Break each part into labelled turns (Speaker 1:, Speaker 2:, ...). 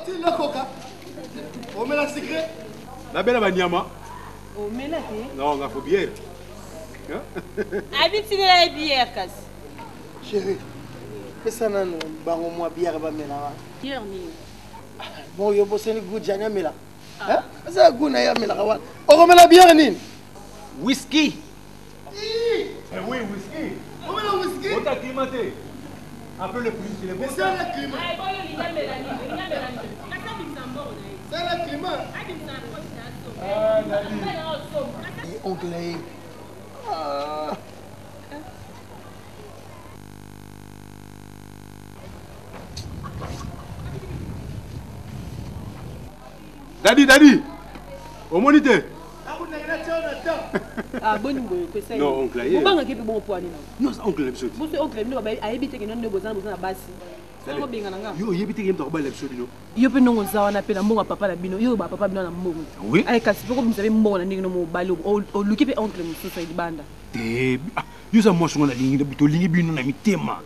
Speaker 1: tu le coca. On met la secret.
Speaker 2: La belle Banyama.
Speaker 3: On met la
Speaker 2: non, on a faut bière.
Speaker 3: Habite la bière, casse.
Speaker 1: Chérie, fais ça non, bango moi bière ba mena.
Speaker 3: Bière ni.
Speaker 1: Bon, yo bossé ni goût janya mela. Hein? Ça goût na ya mela kawa. On met la bière ni.
Speaker 2: Whisky. Oui, whisky.
Speaker 1: On met la whisky.
Speaker 2: On t'a climaté. Un peu le plus, il est bon.
Speaker 1: C'est ça le climat. C'est le climat. Ah, Daddy. Oncle. Ah.
Speaker 2: Daddy. Au moniteur.
Speaker 3: Ah, bon, c'est
Speaker 2: non, oncle.
Speaker 3: Vous bangez qui peut bon poids
Speaker 2: non, oncle, l'absolu.
Speaker 3: vous c'est oncle, nous a habité que nous ne besoin de basi.
Speaker 2: Yo, yebite game to ba l'absolu no.
Speaker 3: Yo pe non za wana pe na mbonga papa la bino. Yo ba papa bino na mbongo.
Speaker 2: Oui.
Speaker 3: Ay kasi poko msabe mbongo na ndingi no mo balo. O luki pe oncle mususa ibanda.
Speaker 2: Te. Yo za mo songa na lingi de bito lingi bino na mitema.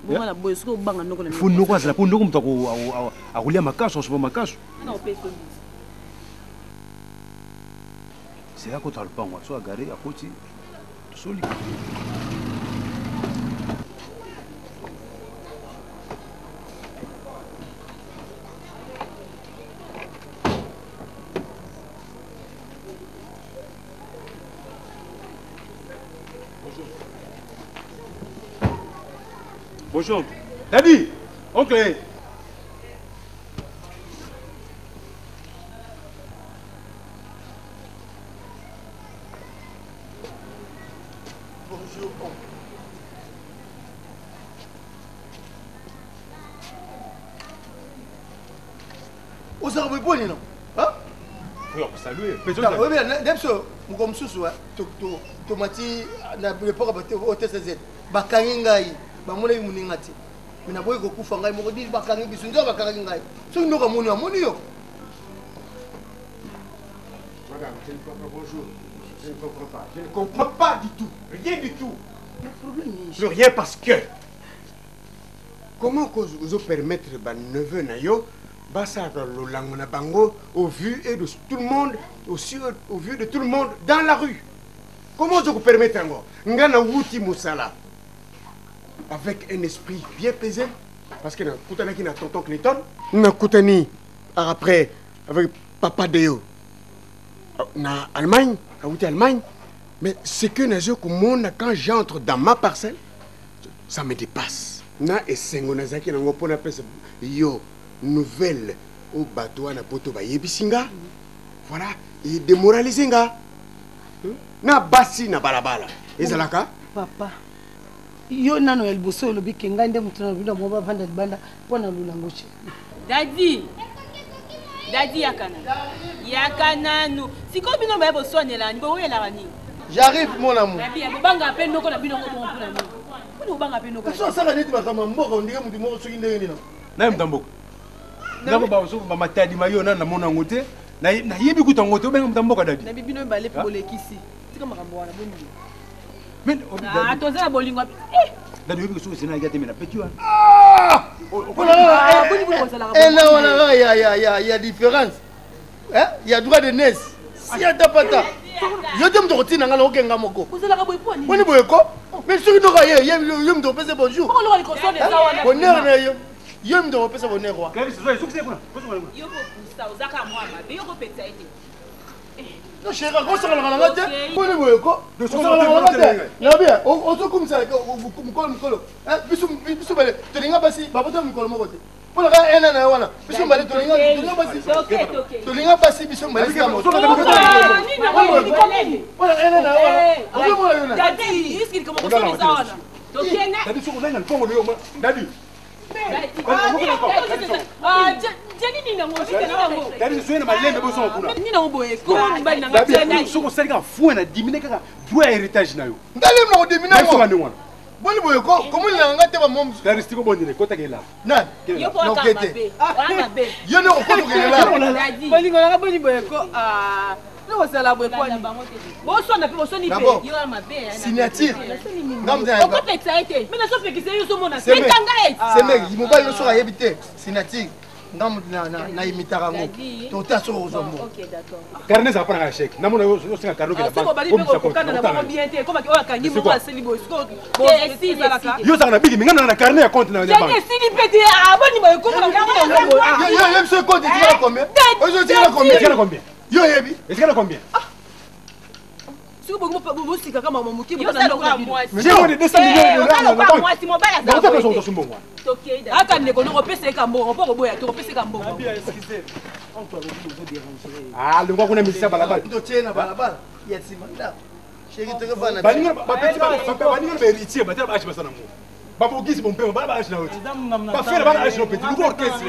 Speaker 3: Bonga na boy siko banga noko na.
Speaker 2: Fu noko azala po noko mutako a kulia makaso so makaso.
Speaker 3: Na pe so.
Speaker 2: C'est là qu'on t'a le pas moi, soit garé à côté. Soli. Bonjour. Daddy, oncle.
Speaker 1: Bonjour. Vous avez bon non? Hein?
Speaker 2: Oui, on peut saluer.
Speaker 1: Oui, bien, d'abord, vous comme sous tomati na pas abattre au TCZ. Bakangai, bamona muningati. Mina boy ko kufa ngai mo di bakangi bisunjo bakangi ngai. So ndo moni yo.
Speaker 4: Madame, je ne comprends pas. Bonjour. Je ne comprends pas. Je ne comprends pas du tout. Rien du tout.
Speaker 1: Le problème est...
Speaker 4: Plus rien parce que... Comment vous permettre à neveu Nayo le bango au vu et de tout le monde, aussi au vu de tout le monde dans la rue? Comment je vous permettre encore? Ngana wuti musala. Avec un esprit bien pesé. Parce que na qui na tonton Clayton. Na koutani après avec papa Deo. Na Allemagne, à Allemagne. Mais ce que Nazio Koumona, quand j'entre dans ma parcelle, ça me dépasse. Na et Sengonazaki na ngopona pesa yo nouvelle au bateau na poto ba yebisinga. Voilà, et démoraliser nga. Na basi na balabala. Ezalaka
Speaker 5: papa. Yo nano el boso lo bikenga ndé mutuna bino mo ba vanda banda pona lulangoche.
Speaker 3: Daddy yakana no. Siko bino ba boso nela ni bo wela bani.
Speaker 1: J'arrive mon amour.
Speaker 3: Daddy banga pe noko na bino ko mpona ni. Ko banga pe noko.
Speaker 1: So sala neti bakama mboko ndike mutu moko soki ndenge nino.
Speaker 2: Na mtamboko. Ndako ba so ba matadi mayo na mona ngote. Na yebi kuta ngote obenga mtamboko dadi.
Speaker 3: Na bibino mbale pe bolekisi. Tika makambo wana boni.
Speaker 2: Men
Speaker 3: toza bolingo.
Speaker 2: Dadi yebi so sina yate mena petua.
Speaker 1: Il y a différence. Hein? Il y a droit de naissance. Si il y a tapata. Je te me retire dans le Kenga Moko.
Speaker 3: Vous allez avoir quoi?
Speaker 1: Vous avez quoi? Mais si vous avez rien, vous me repasser bonjour. Bonheur, vous me repasser bonheur. Non, chérie, on s'en va la tête. Vous avez quoi? On s'en va la tête. Il y a bien. On se comme ça. Hein? Bisous, tu n'as pas si. Papa, tu as mis quoi le mot? Pour le gars, un an, voilà. Bisous, tu n'as pas si. Tu n'as pas si. Bisous, tu n'as comment il a engagé ma maman? Signature. ngamu na imitaka ngo tota so ozombo
Speaker 3: OK d'accord
Speaker 2: carnet ça prend un chèque na mona yo singa carnet que la banque
Speaker 3: ko kana na bango bien te comme o akangi mo aseli bo siko bo
Speaker 2: yo ça na bigi minga na carnet ya compte na banque
Speaker 3: je sili pété aboni mo ko na ngo
Speaker 1: yo yo ce compte tu as combien aujourd'hui tu as combien yo yebi
Speaker 2: est-ce qu'elle a combien
Speaker 3: siko bo sika kama mamuki bo
Speaker 2: na ngo mais j'ai de 200 millions de rand na banque
Speaker 3: moi si mo bala
Speaker 2: ça va pas son mbongo
Speaker 3: aka ndeko no pesa ka mbongo po ko boya to pesa ka mbongo
Speaker 2: ah le ngwa kuna misisa balabala
Speaker 1: ndo tena balabala ya simanda chéri te revana
Speaker 2: baninga ba petit ba baninga ba héritier ba tela ba achi basana ngo ba bogisi bompe ba ba achi na wote ba faire ba achi no petit lu ko orchestre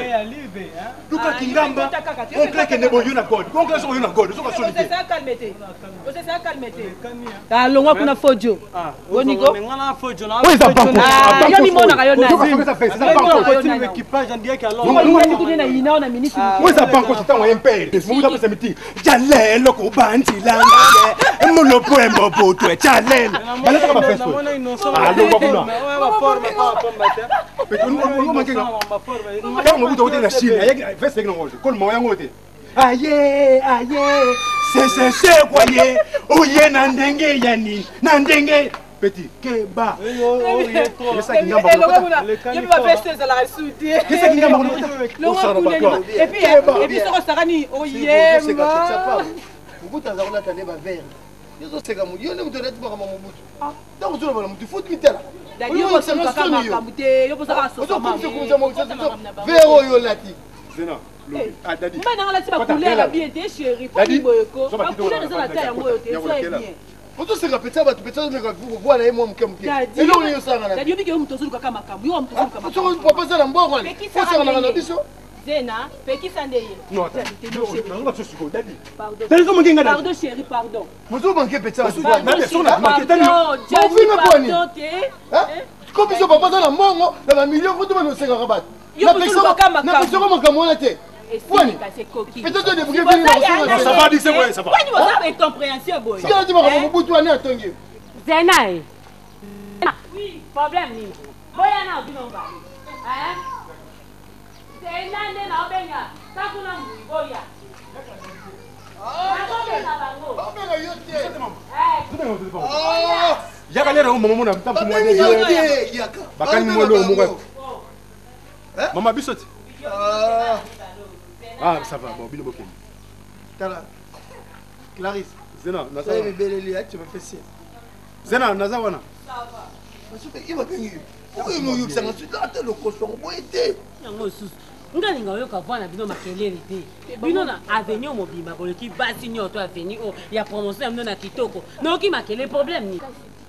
Speaker 2: luka kingamba on claque ne boyo na god on claque so yo na god so ka solide
Speaker 3: c'est ça calmete ka longwa kuna fojo boniko
Speaker 6: ngana fojo na
Speaker 2: oui ça banque
Speaker 3: yo ni mona ka yo na
Speaker 2: ça fait ça banque
Speaker 6: équipage on dirait qu'alors
Speaker 3: on na ina na ministre
Speaker 2: oui ça banque c'est un moyen père mo ta pesa miti jalelo ko banti langa mo lo poembo poto jalelo bala ka ba festo ah lo kuna kama mtu wote na China yeye festa yake ngoje kwa moyo ngote aye c'est quoi ye oye na ndenge yani na ndenge petit keba ça qui ngamba
Speaker 3: il va fester ça la soudé
Speaker 2: qu'est-ce qui ngamba
Speaker 3: et puis ça sarani oye
Speaker 1: mubuta za kula tande ba verre yozo seka mu yone mutu netu kama mubutu donc tu le mutu foot mitela
Speaker 3: d'ailleurs on se kama kamute yo posa ka so mama
Speaker 1: vero yo lati
Speaker 2: zena ah dadi
Speaker 3: mana ngala tiba couleur bien té chéri pas boyoko ba couleur za la taille yango yo té so bien
Speaker 1: moto seka peta ba peta me ka voilà moi mke et non yo sanga na
Speaker 3: dadi yo biki yo mutu zuluka kama kamu yo mutu zuluka kama
Speaker 1: so papa za na mbongo ni so sanga na biso
Speaker 3: Zena, pekisa ndeye.
Speaker 2: Non, pardon
Speaker 3: chérie, pardon.
Speaker 1: Vous manquez peut-être.
Speaker 3: Pardon,
Speaker 1: comme ils sont pas dans la mongo, dans la million, vous devez nous faire rabat. La personne c'est coquille. Peut-être des bouquets
Speaker 2: ça va dire c'est vrai, ça va.
Speaker 3: Pourquoi vous incompréhension boy?
Speaker 1: Si on dit mon boutou ane atongi.
Speaker 7: Zena. Oui, problème ni. Boya na bino ba. Hein? Zena na obenga. Takuna mboya.
Speaker 2: yakalera umama na mtampu mwana
Speaker 1: yaka
Speaker 2: bakani mwelo mungu mama bisoti ah ça va bon bilo bokeni
Speaker 1: tala Clarisse
Speaker 2: Zena naza
Speaker 1: ça bebeleli tu me fais signe
Speaker 2: Zena naza wana
Speaker 1: ça va parce que il va gagner oui nous yukisa ngasu là le cochon boité
Speaker 7: yango susu ngalinga oyoka vana bino makelele te bino na avenir mobimba koleki basi nyoto avenir o ya promotion bino na kitoko noki makele problème ni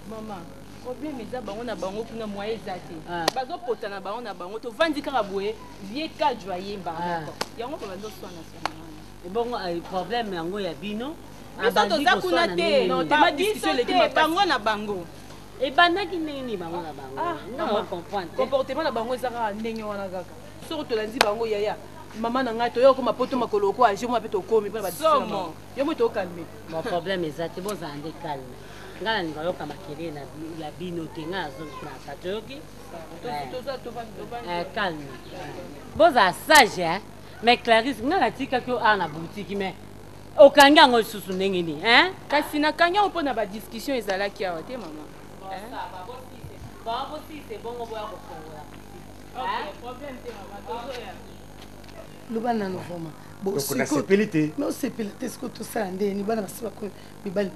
Speaker 3: maman problème eza bango na bango kuna moyen eza te bazopota na bango na bango tovandi kaka boye vie ka joye bango yango mpe bazoswana
Speaker 7: ebongo problème yango ya bino
Speaker 3: biso toza kuna te biso te bango na bango
Speaker 7: ebandaki ndenge nini bango na bango non comprendre
Speaker 3: comportement na bango eza kaka ndenge wana kaka soko tolandi bango yaya mama na ngai toyoka mapoto makolo ko age mo ape tokomi mpe badisoma yo mo tokalme
Speaker 7: mon problème eza te bozala nde calme ngala ninga yoka makele na ya bino te nga azongi na katoyoki calme bozala sage hein mais Clarisse ngala tikaki yo awa na boutique mais okangi yango lisusu ndenge nini hein
Speaker 3: kasi nakangi yango mpo na badiscussion ezalaki awa te mama
Speaker 7: bosise bongo boya kofongola
Speaker 5: lubana no voma
Speaker 2: donc on a sepelité
Speaker 5: mais sepelité ce que tout ça ndé ni bana basiba ko bibali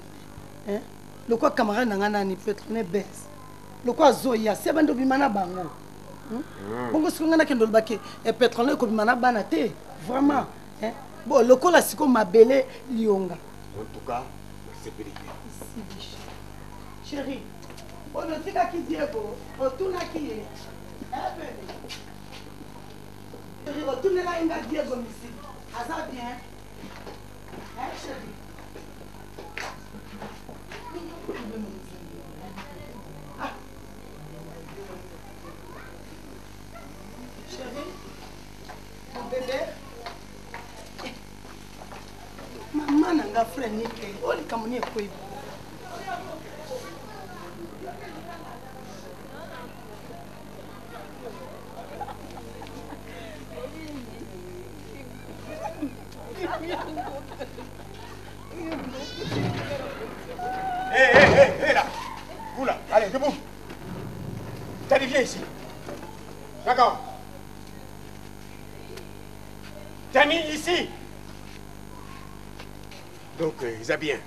Speaker 5: hein le quoi camarade nanga nani peut-être ne baisse le quoi zoya c'est bando bimana bango bongo ce ngana kendo bake et pétrole ko bimana bana te vraiment hein bon le quoi la siko mabele lionga
Speaker 4: en tout cas sepelité
Speaker 5: chérie on ne tika ki Diego otuna ki retourne là, il a dit comme ici. Ah, ça bien. Hein, chérie? Ah. Chérie? Mon bébé? Maman n'a pas frère ni que. Oh, les camoniers, quoi?
Speaker 4: Hé, là. Vous là, allez, debout. T'as dit, viens ici. D'accord. T'as mis ici. Donc, Isabien,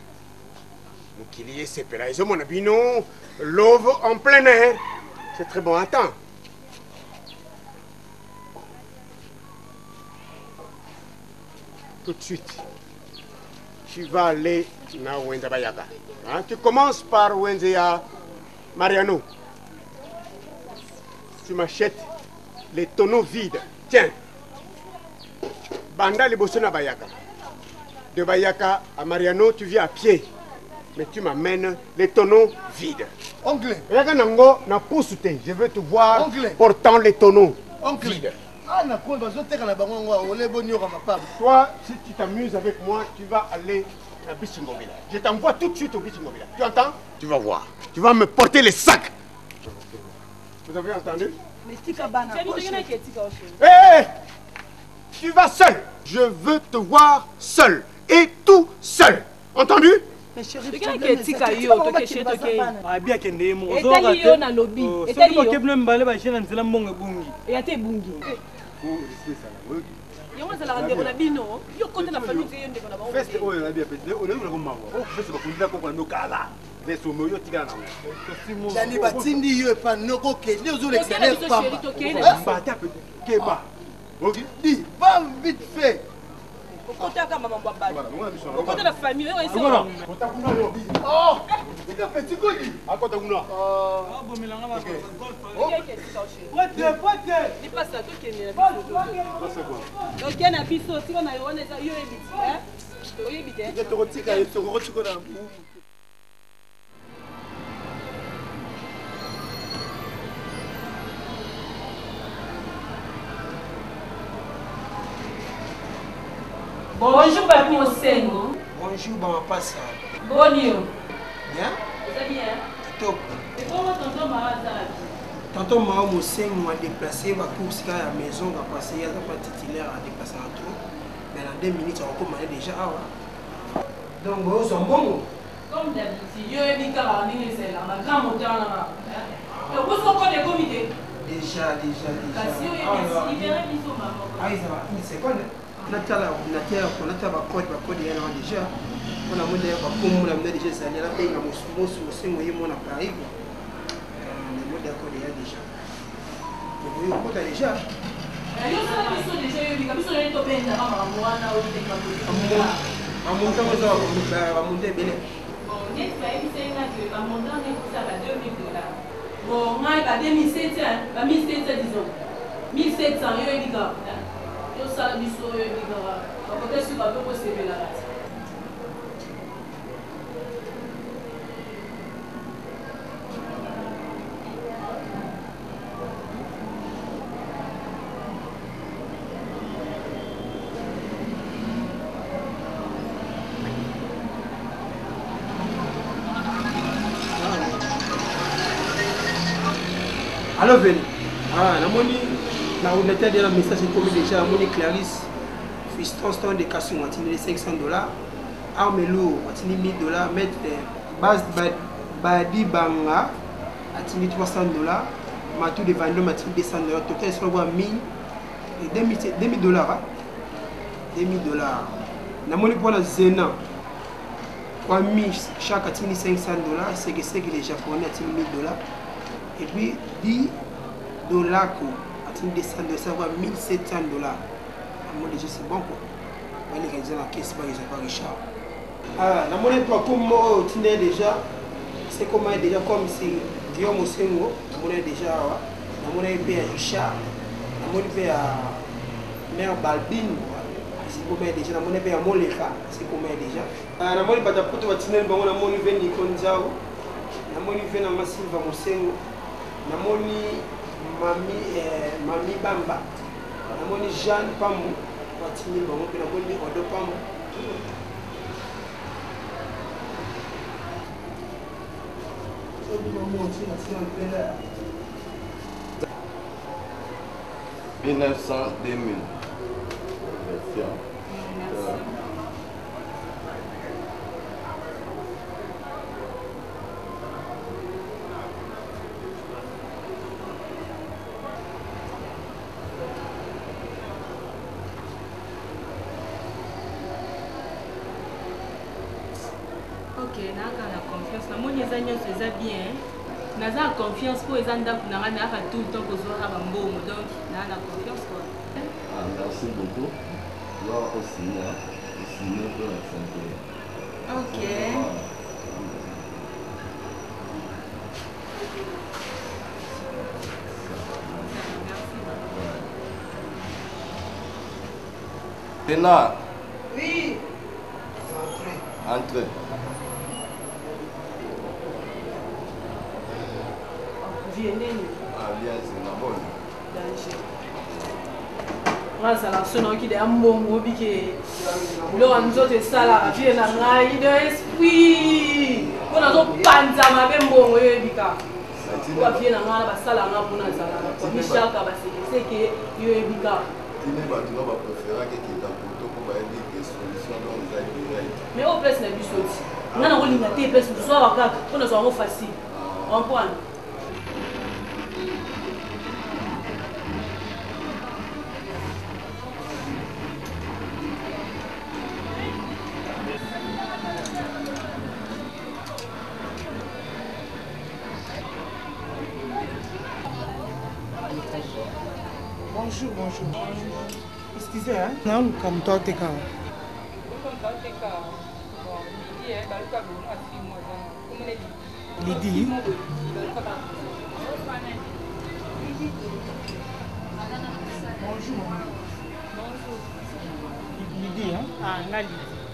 Speaker 4: nous qu'il y ait ces pélages, mon ami, non, l'ove en plein air. C'est très bon, attends. Tout de suite, tu vas aller à Wenza Bayaka. Hein? Tu commences par Wenzea Mariano. Tu m'achètes les tonneaux vides. Tiens. Banda les bossons à Bayaka. De Bayaka à Mariano, tu viens à pied. Mais tu m'amènes les tonneaux vides.
Speaker 1: Oncle.
Speaker 4: Je veux te voir portant les tonneaux vides. Toi, si tu t'amuses avec moi, tu vas aller à Bissingobila. Je t'envoie tout de suite au Bissingobila. Tu entends? Tu vas voir. Tu vas me porter les sacs. Vous avez entendu? Hé! Tu vas seul. Je veux te voir seul. Et tout seul. Entendu?
Speaker 5: Mais chérie,
Speaker 3: tu as bien
Speaker 6: qu'il y ait
Speaker 3: mon yo na lobby.
Speaker 6: Et t'as dit yo.
Speaker 3: Yo moi ça la rendre na bino. Yo côté la famille yo ndeko na bango.
Speaker 2: Feste oyo na bien peut-être. On est ko mawa. O feste ba kundila ko na kala. Veso mo yo tigana na.
Speaker 1: Dani batindi yo pa noko ke. Ni ozo l'extérieur pa.
Speaker 2: Ba ta peut keba. OK?
Speaker 1: Dis, va vite fait.
Speaker 3: Côté à maman babali. Côté la famille yo ici.
Speaker 1: Oh, c'est un petit colis.
Speaker 2: À côté kuna.
Speaker 6: Ah bon milanga ma.
Speaker 3: Pote. Ni pas ça to kene na biso.
Speaker 2: C'est quoi?
Speaker 3: Donc na biso si on a yo na yo ebiti, hein? Yo ebiti.
Speaker 1: Je te retire et te retire dans.
Speaker 3: Bonjour Papi Osengo.
Speaker 8: Bonjour Maman Passa.
Speaker 3: Bonio.
Speaker 8: Bien?
Speaker 3: C'est bien.
Speaker 8: Top.
Speaker 3: Et comment tonton Maraza?
Speaker 8: Tonton Maman Osengo m'a déplacé ma course à la maison, a passé il y a pas titulaire à déplacer en trop. Mais dans 2 minutes on commence déjà à. Donc vous sont bons.
Speaker 3: Comme d'habitude, yo ebi kala ni c'est là, ma grand moteur là. Donc vous sont des comités.
Speaker 8: Déjà.
Speaker 3: Kasi yo ebi libéré biso maman.
Speaker 8: Ah ça va, une seconde. On a ba code ya na déjà. On a monté ba comme on a déjà ça là pays na Osengo yemo na Paris. Le mode code ya déjà. Mais vous avez déjà.
Speaker 3: Yo ça biso déjà yo ebi biso le to benda mama mwana o te ka.
Speaker 8: On monte bien.
Speaker 3: Bon, n'est pas évident que à mon temps on ça à $2,000. Bon, moi à 2700, à 1700 disons. 1700 yo ebi ka. Yo ça biso yo ebi ka. Peut-être sur va pas se là.
Speaker 8: Alors, venez. Ah, on a déjà un message commis déjà à Clarisse. Fiston de Cassion, on a $500. Armelo, on a $1,000. Mettre base Badi Banga, a $300. Matou de Vendôme, a $200. Total, il faut avoir $2,000. $2,000. On a pour la Zena. 3,000 chaque a $500. C'est que les Japonais a $1,000. Et puis $10 à descendre de savoir $1,700. Moi déjà c'est bon quoi. Les gens dans la caisse ils sont pas Richard. Ah, la monnaie toi comme tu n'es déjà c'est comment déjà comme c'est Guillaume Osengo, la monnaie déjà la monnaie paye à Richard, la monnaie paye à Mère Balbine, c'est comment déjà la monnaie paye à Moleka, c'est comment déjà. Ah, la monnaie pas ta pote va tenir bon la monnaie vient Nikonzao. La monnaie vient à Massiva Mosengo. Namoni Mami Bamba, namoni Jeanne Pamou, watini bango pe namoni Odo Pamou.
Speaker 9: « 1900, 2000.
Speaker 3: naza na confiance namoni eza nyonso eza bien naza na confiance mpo eza ndako nanga nayaka tout le temps kozwaka bambongo donc naza na confiance quoi.
Speaker 9: Merci beaucoup. Là aussi, signer pour la santé.
Speaker 3: Ok.
Speaker 9: Pénard.
Speaker 8: Oui.
Speaker 9: Entrez. Ah bien, c'est la bonne.
Speaker 3: Voilà, ça n'a qui est un bon mot que l'on a ça là, vient à ngai de esprit. On a donc panza ma même bon bika. On vient à ngai ba sala na pona sala. Comme Michel ka ba c'est que yo bika.
Speaker 9: Tine ba tu va préférer que qui ta photo pour ba dire que solution dans les direct.
Speaker 3: Mais au place na bisoti. On a rolinga te place du soir kaka, on a so facile. On prend.
Speaker 8: Bonjour. Excusez, hein? Non, comme toi, t'es quand? Lydie? Bonjour. Lydie, hein?
Speaker 3: Ah, Nali.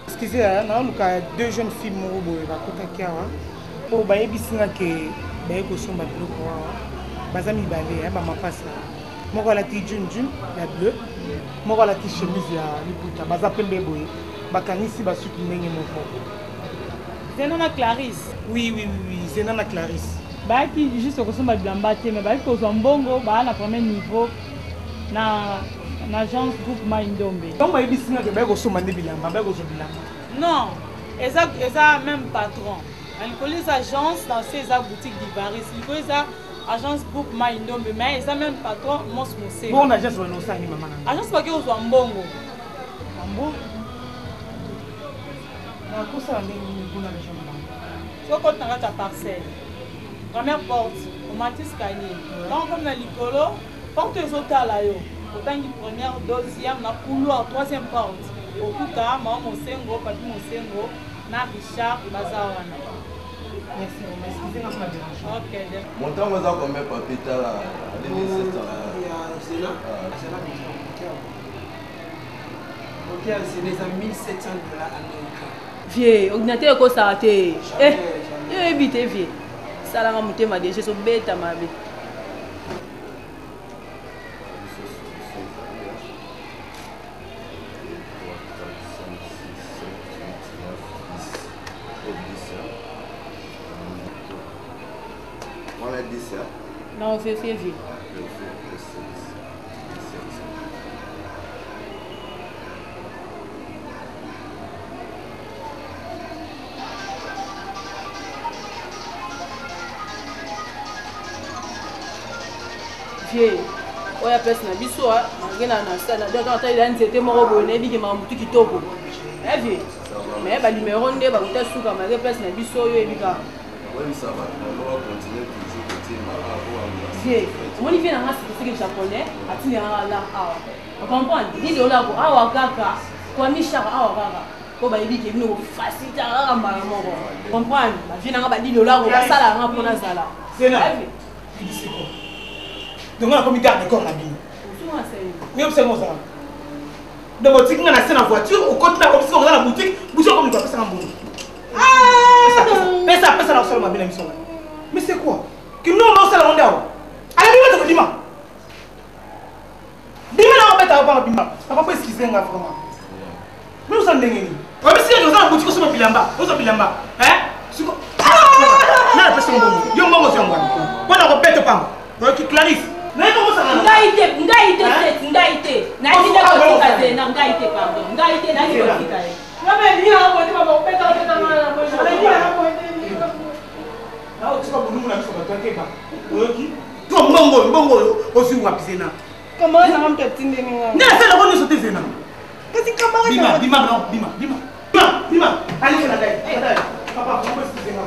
Speaker 8: Excusez, hein? Non, deux jeunes filles m'ont raconté pour bayebisinga ke bayekosomba biloko awa baza mibale ya bamapasa moko alati junjun ya bleu moko alati chemise ya liputa baza pembe boye bakangisi basuki ndenge moko.
Speaker 10: Zena na Clarisse.
Speaker 8: Oui, Zena na Clarisse.
Speaker 10: Baki juste kosomba bilamba te mais baki kozwa mbongo ba na premier niveau na agence groupe Maindombe.
Speaker 8: Donc bayebisinga ke bayekosomba nde bilamba bayekozwa bilamba.
Speaker 10: Non, eza même patron. Les agences dans ces boutiques d'Ivaris, les agence groupe Maindombe, mais ils ont même patron Mos Mosé.
Speaker 8: Bon agence ou non ça ni maman.
Speaker 10: Agence pas que aux Mbongo.
Speaker 8: Mbongo. Na kosa ndenge nguna na chamba.
Speaker 10: So quand on a ta parcelle. Première porte, au Matis Kanye. Donc comme na likolo, porte les hôtels là yo. Autant que première, deuxième, na couloir, troisième porte. Au Kuka, Maman Mosengo, Papi Mosengo, na Richard Bazawana.
Speaker 8: Merci, excusez-moi pour la dérange.
Speaker 10: Ok.
Speaker 9: Montant, vous avez combien de papiers là?
Speaker 8: Ok, c'est les $1,700 américains.
Speaker 3: Vieux, ordinateur ko ça té. Évite vieux. Ça la monter ma déjà so bête ma vie. Non, on fait vieux. Vieux, oya pesa na biso ngena na sala donc ata ila nzete moko boné biki ma mutu kitoko. Vieux. Mais ba numéro nde ba kuta suka ma pesa na biso yo ebika.
Speaker 9: Oui, ça va. On va continuer toujours petit
Speaker 3: Vieux, mon vient en c'est japonais, atini là on comprend. Ni dola ko awa kaka, kwa misha awa kaka. Ko ba ebiki bino facile ta mala moko. Comprendre? Ba vient nga ba $10 ko ba sala nga pona sala.
Speaker 8: C'est là. Donc on a comme garde corps la bille. Oui, observons ça. De boutique, on a la voiture, au côté comme si on a la boutique, bouger comme nous ça en bout. Ah! Pesa la salle ma bien émission. Mais c'est quoi? Que nous on s'en rend là. Allez, nous mettons Dima. Dima là on met à voir Dima. Ça va pas excuser nga vraiment. Nous sommes ndengeni. On va essayer de faire la boutique sur bilamba. On bilamba. Hein? Na pesa mbongo. Yo mbongo sio ngwana. Bwana répète pas. Donc Clarisse.
Speaker 3: Ngaite. Na tina ko kaze na ngaite pardon. Ngaite na ko kitae. Ngabe ni hapo ndi baba upeta na ko. Ni hapo ndi.
Speaker 8: Na utika bunungu na msoka twakeka. Oyoki. To mbongo osi wapizena.
Speaker 10: Comment ça va me tindé ninga?
Speaker 8: Na sala ko ni sote zena.
Speaker 10: Kasi kamara.
Speaker 8: Bima. Allez na dai. Papa, comment est-ce que c'est là?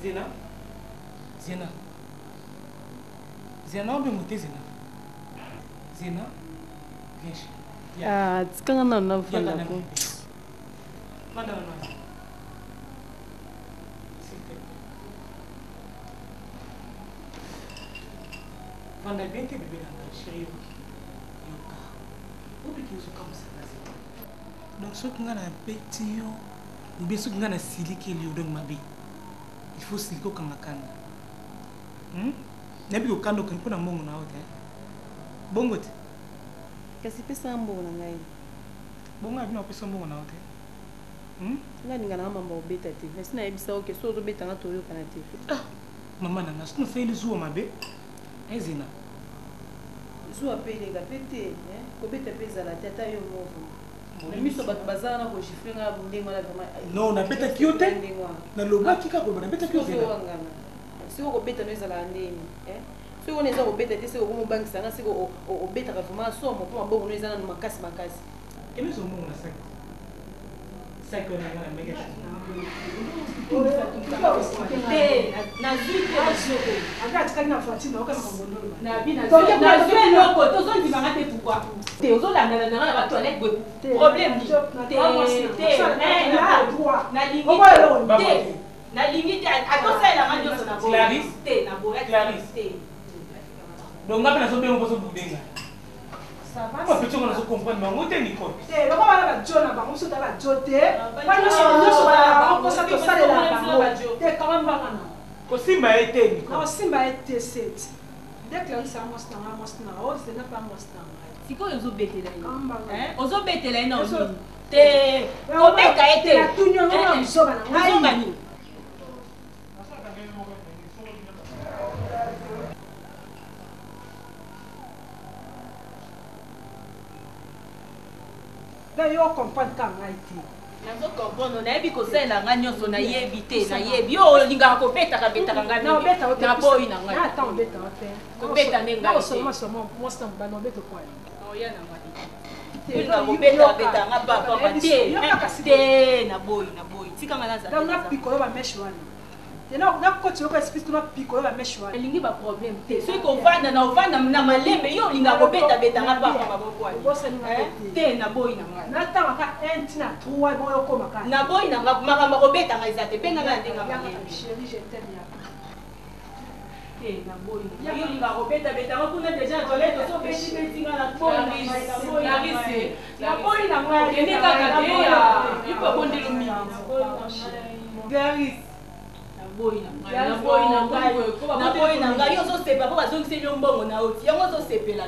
Speaker 10: Zena? Zena? Zena, on peut monter Zena. Zena? Viens.
Speaker 5: Ah, tu quand on a un enfant là.
Speaker 10: Madame. Vanda bien tes bébés dans la chérie. Yoka. Oublie qu'ils sont comme ça. Donc, ce qu'on a un petit, ou bien ce qu'on a un silique, il y a ma vie. Il faut silico quand la canne. N'importe quoi, quand on peut en bon, on a bon.
Speaker 5: Kasi pesa ambo na ngai.
Speaker 10: Bonga bino pesa ambo na ote.
Speaker 5: Nga ninga na mamba obeta te. Mais sina ebisa oke so zo beta nga toyo kana te.
Speaker 10: Ah, mama na ngas no feli zuwa mabe. Ezina.
Speaker 5: Zuwa pe lenga pete, ko beta pesa la tata yo movo. Na miso bato bazana na ko chiffre nga ndenge wala vraiment.
Speaker 10: Non, na beta kiote. Na loba kika ko na beta kiote.
Speaker 5: Si ko beta no ezala ndenge, Si on est au bête, c'est au banque, c'est au bête, vraiment, somme, pour bon, nous allons nous casser ma casse.
Speaker 10: Et nous sommes à 5. 5 ans, la méga. Donc, on a besoin de vous dire. Ça va. Moi, petit, on a besoin comprendre, mais on est Nicole.
Speaker 8: Eh, on va la John, on va se faire la joté. Moi, nous sommes là, on s'est fait ça là. T'es quand même pas là.
Speaker 10: Aussi, m'a été Nicole.
Speaker 8: Aussi, m'a été 7. Dès que ça m'a c'est pas moi.
Speaker 3: Si quoi ils ont bêté là? Ils ont bêté là, non?
Speaker 8: T'es. On a été. Tout le monde a besoin. Yo comprendre quand Haïti.
Speaker 3: Nazo comprendre na yebi ko sala nga nyonso na yebi te na yebi yo linga ko beta ka beta nga
Speaker 8: na beta o
Speaker 3: na boy na nga
Speaker 8: ata beta o te
Speaker 3: ko beta ne nga
Speaker 8: somo mo sta ba no beta ko
Speaker 3: no ya na nga linga ko beta nga papa te na boy tika nga na za
Speaker 8: na pikolo ba mesh wana tena na ko tshoko explique na pikolo ba mesh wana
Speaker 3: lingi ba problème te so ko vanda na malembe yo linga ko beta nga papa maboko te na boy na nga
Speaker 8: na tanga ka entina 3 boyo ko maka
Speaker 3: na boy na makambo ko beta nga izate pe nga na ndenga malembe
Speaker 8: chérie je t'aime ya
Speaker 3: te na boy yo linga ko beta nga kuna déjà toilette so beti nga na boy na boy na nga kende kaka te ya ipo bondelo mingi Garis boy na nga yo zo sepa po bazongisi yo mbongo na oti yango zo sepela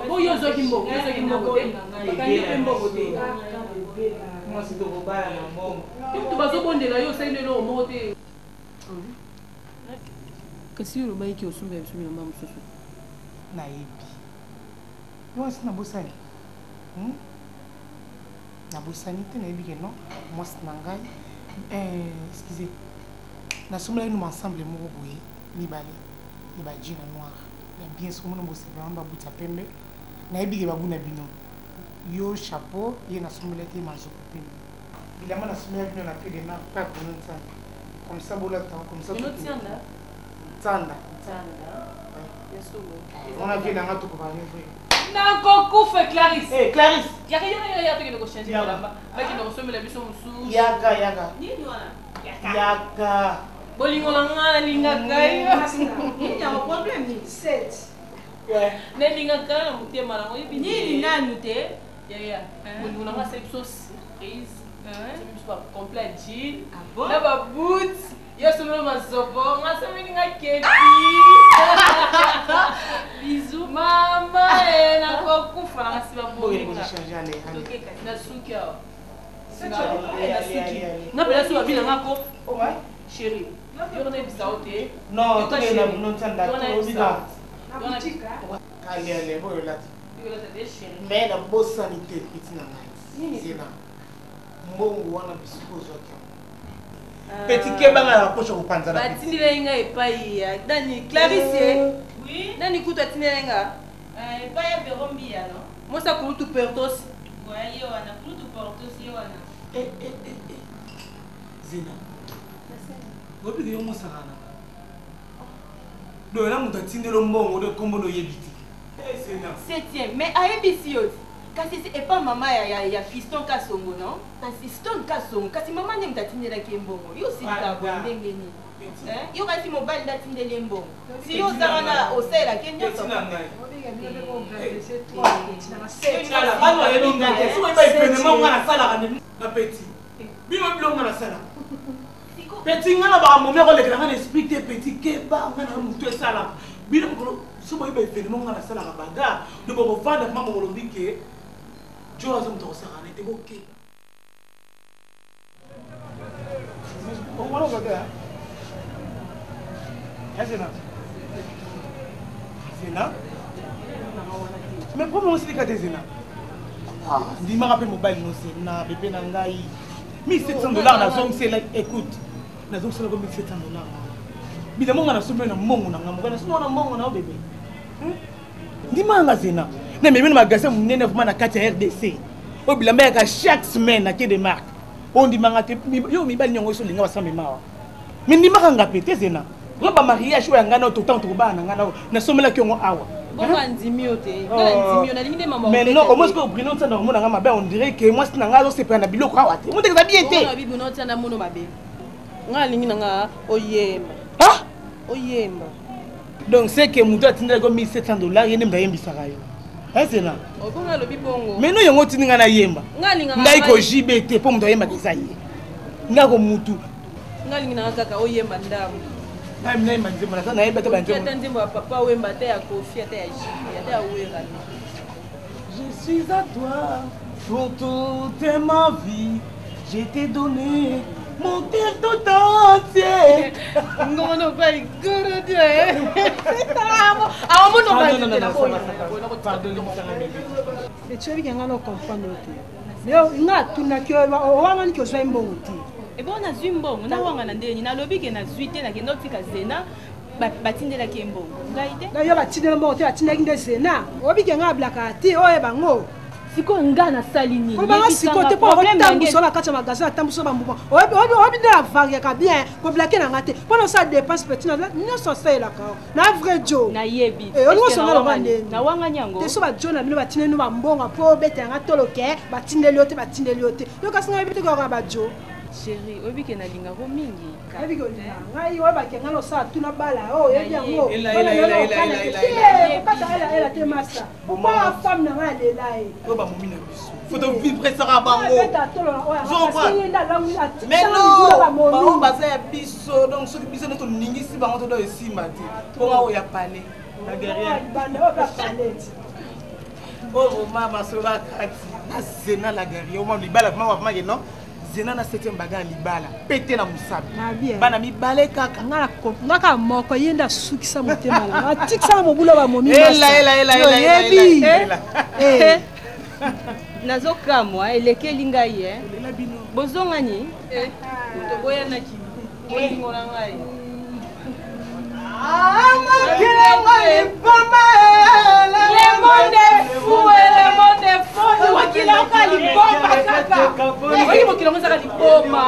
Speaker 3: boy yo zo kimbongo te bakangi pe mbongo te
Speaker 10: moi c'est to bala na mbongo
Speaker 3: tu bazobondela yo sendelo mbongo te kasi yo baiki osumba biso na mama mosusu
Speaker 10: na yebi yo asina bosani na bosani te na yebi ke non mwasi na ngai excusez na somla nous ensemble moko boye mibale ni ba jean noir ya bien sûr mon bosse vraiment ba buta pembe na yebi ke babuna bino yo chapeau ye na somla te mazo pembe bilama na somla bino na pede na pas pour nous ça comme ça bola temps comme ça Tanda
Speaker 3: yes
Speaker 10: on a vu na ngato ko ba lever
Speaker 3: na kokufa Clarisse
Speaker 10: Clarisse
Speaker 3: ya to ko changer lamba ba ki no somla biso musu
Speaker 10: yaga
Speaker 3: nini wana
Speaker 10: yaga
Speaker 3: bolingo na nga linga kai
Speaker 8: ni ya problème ni 7
Speaker 3: ne linga kai na mutema na ngoyi ni nanu te ya bolingo na nga c'est surprise c'est pas complet jean na ba boots yo solo masopo nga sami nga kepi bisous mama na kokufa na ngasiba bolingo na sukia na pela so babina ngako chérie yo na bisa ote
Speaker 10: non to na non tanda to biga
Speaker 8: na boutique
Speaker 10: kale boyo lati
Speaker 3: yo la tete chérie
Speaker 10: mais la bonne sanité petit na night
Speaker 8: Zena. Mbongo wana bisiko zoki. Petit kebanga la poche au panza la.
Speaker 3: Batinelenga epai ya Dani Clarisse. Oui. Dani kuta tinelenga. Epai ya Berombi ya no. Mosa kurutu pertos. Ouais, yo wana kurutu pertos yo wana.
Speaker 8: Zena. Gobi ke yo mosakana. Do la muta tindelo mbongo de kombo no yebiti. Zena.
Speaker 3: Septième, mais ayebisi yo. Kasi c'est pas maman ya fiston kasongo non? Kasi fiston kasongo, kasi maman nem tatindela kembongo. Yo si ta bondenge ni. Yo kasi mobile datindele mbongo. Si yo zana osela kenya so.
Speaker 8: Petit ngana ba momé ko lekela ngana expliquer petit ke ba ngana mutu sala. Bino ko so boy ba événement ngana sala ka baga. De bo vanda mama ko lobike. Jo azum to sala ne te boké. On va le gars. Zena. Zena. Mais comment on se dit que Zena? Ah, dis moi rappelle mobile non c'est na bébé na ngai. $1,700 na zone c'est écoute. Na zone c'est comme $1,700. Bila monga na somme na mongo na ngamo na somme na mongo na bébé. Dis moi nga Zena. Na bébé na magasin munene vraiment na kati ya RDC. O bila mbeka chaque semaine na ke des marques. On dit manga te yo mi bali nyongo so linga basambe mawa. Mais ndi maka nga pété Zena. Roba mariage ou ngana autant to ba na ngana na somme la kyongo awa.
Speaker 3: Mais
Speaker 8: non, au moins que Bruno t'a normal dans ma on dirait que moi c'est nanga c'est pas na biloko awate. Moi t'es bien été.
Speaker 3: On a Bruno t'a na mono mabe. Nga lingi nanga oyemba.
Speaker 8: Ah?
Speaker 3: Oyemba.
Speaker 8: Donc c'est que muto atindela ko $1,700 yene mba yembisa kayo. C'est là.
Speaker 3: Okonga lobi bongo.
Speaker 8: Mais non yongo tininga na yemba.
Speaker 3: Nga linga
Speaker 8: ngai ko JBT po muto yemba kisaye. Nga ko mutu.
Speaker 3: Nga lingi nanga kaka oyemba ndamu.
Speaker 8: Je suis à toi pour toute ma vie. Je t'ai donné mon cœur tout entier.
Speaker 3: Non, non, pas good Dieu.
Speaker 5: Et tu as vu qu'il y a un comprendre. Mais il y a tout le monde qui
Speaker 3: et bon na zumbongo na wanga na ndeni na lobi ke na zuite na ke notika Zena batindela ke mbongo ngaite
Speaker 5: na yo batindela mbongo te batindela ke Zena obi ke ngablaka ti oye bango
Speaker 3: siko nga na salini
Speaker 5: ko ba siko te po tambuso la kata magasin tambuso ba mbongo obi de la vague ka bien ko blake na ngate pendant ça dépense petit na nyo so ça la ka na vrai jo
Speaker 3: na yebi
Speaker 5: e oni so ngalo bande
Speaker 3: na wanga nyango
Speaker 5: te so ba jo na bino batindela no mbongo po beta ngate loke batindela yote yo kasinga bito ko ba jo.
Speaker 3: Chérie, obi ke na linga ko mingi.
Speaker 5: Obi ko linga. Ngai oba ke ngalo sa tuna bala. Oh, yebi yango.
Speaker 8: Ela.
Speaker 5: Ela te masa. Pourquoi femme na nga lela e?
Speaker 8: Oba momina biso. Faut te vivre ça bango. Mais non, ba za biso donc ce biso notre ningisi bango to do esima te. Ponga o ya palais. La guerrière.
Speaker 5: Bande o ba palais.
Speaker 8: Oh mama sola kati. Na Zena la guerrière. O mama libala mama ke non. Zena na 7e bagarre libala pété na musabi bana mibale kaka
Speaker 5: ngaka moko yenda sukisa motema la atikisa mobulo ba momi
Speaker 8: ela
Speaker 3: nazo kamwa elekeli ngai bozongani toboya na kimi olingola ngai le monde est fou et le monde est fou wakila kali bomba kaka oyi mokilo ngeza kali bomba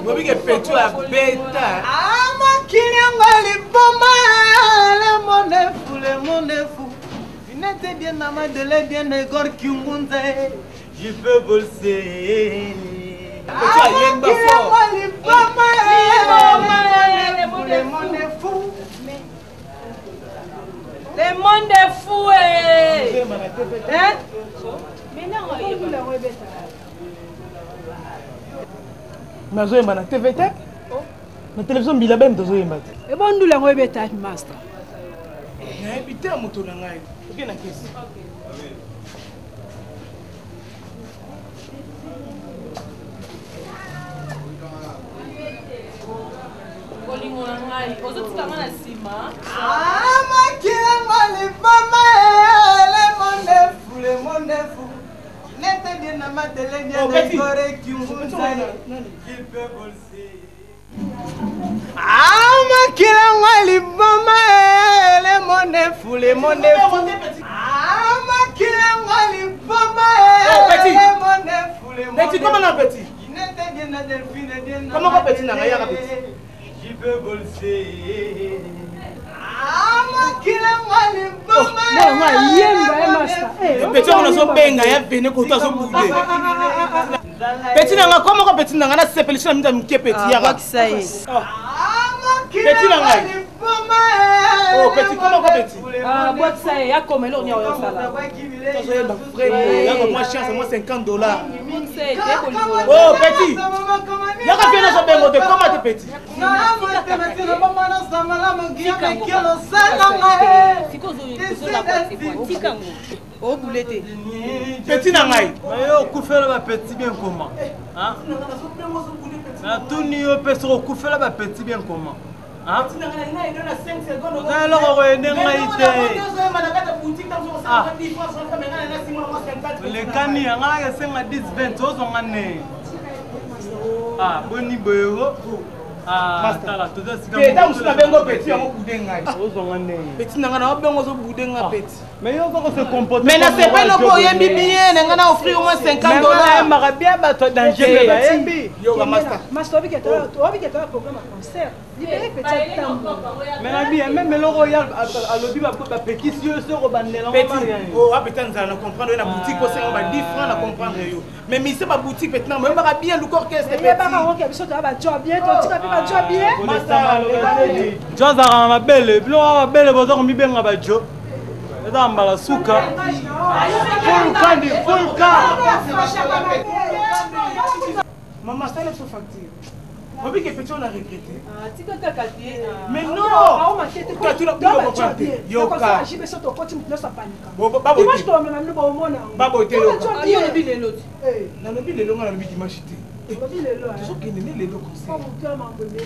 Speaker 8: bobi ke petu a beta
Speaker 5: makili ngali bomba le monde est fou vinete bien na madele bien de gor kiungunze
Speaker 8: je peux bolser petu a yemba fort
Speaker 5: le monde est fou.
Speaker 3: Le monde est fou hein? Mais non,
Speaker 8: nazoyemba na TV te na télévision mbila bem tozoyemba te
Speaker 5: ebondula ngo ebeta master
Speaker 8: nayebi te moto na ngai oke na kesi
Speaker 3: kolingo na ngai ozotikanga na nsima
Speaker 5: makila ngali mama le monde fou
Speaker 1: Petit, comment on petit? Comment on petit n'a rien à petit?
Speaker 6: Je peux bolser.
Speaker 1: Petit, on a son benga, il y a venu pour toi son boudé. Petit, comment on petit n'a rien à se faire, c'est un petit. Petit n'a rien. Oh, petit, comment on petit?
Speaker 5: Ah, boîte ça y a comme l'on y a ça là.
Speaker 1: Moi, chien, c'est moi $50.
Speaker 3: C'est
Speaker 1: Oh, petit. Il y a qu'à faire notre bengo de comment tu petit? Petit n'a rien.
Speaker 6: Petit bien comment? Hein? Tout n'y a personne qui fait là petit bien comment? Alors, les cani, il y a 10, 20 ans. Ah, bon niveau. Ah, là, tout ça, c'est comme ça.
Speaker 1: Petit n'a rien, on se bouder un petit.
Speaker 6: Mais il faut se comporter.
Speaker 1: Mais là, c'est pas le moyen de bien, on a offert au moins $50.
Speaker 6: Mais bien, dans
Speaker 5: Master, tu as un programme à concert. Libérez petit temps.
Speaker 6: Mais même le royal à l'objet va petit sur ce rebandé là.
Speaker 1: Oh, ah putain, nous allons comprendre la boutique pour ça on va 10 francs à comprendre. Mais c'est pas boutique maintenant, même pas bien le corps qu'est-ce que c'est.
Speaker 5: Il y a pas marrant qui a besoin de job bien, tu as pas job bien.
Speaker 6: Joza ma belle, blo belle bozo mi benga ba jo. Eda mbala suka. Full car.
Speaker 1: Maman, ça laisse facture. On dit que petit on a regretté.
Speaker 5: Ah, tu as calculé.
Speaker 1: Mais non.
Speaker 5: Quand tu l'as dit, yoka. J'ai besoin de continuer de sa panique.
Speaker 1: Bon, pas bon. Moi je dois même pas au monde. Pas bon, t'es là.
Speaker 5: Il y a le l'autre.
Speaker 1: Eh, dans le billet long, on a le dimanche. Tu sais qu'il est les deux conseils. Pas mon cœur m'a donné.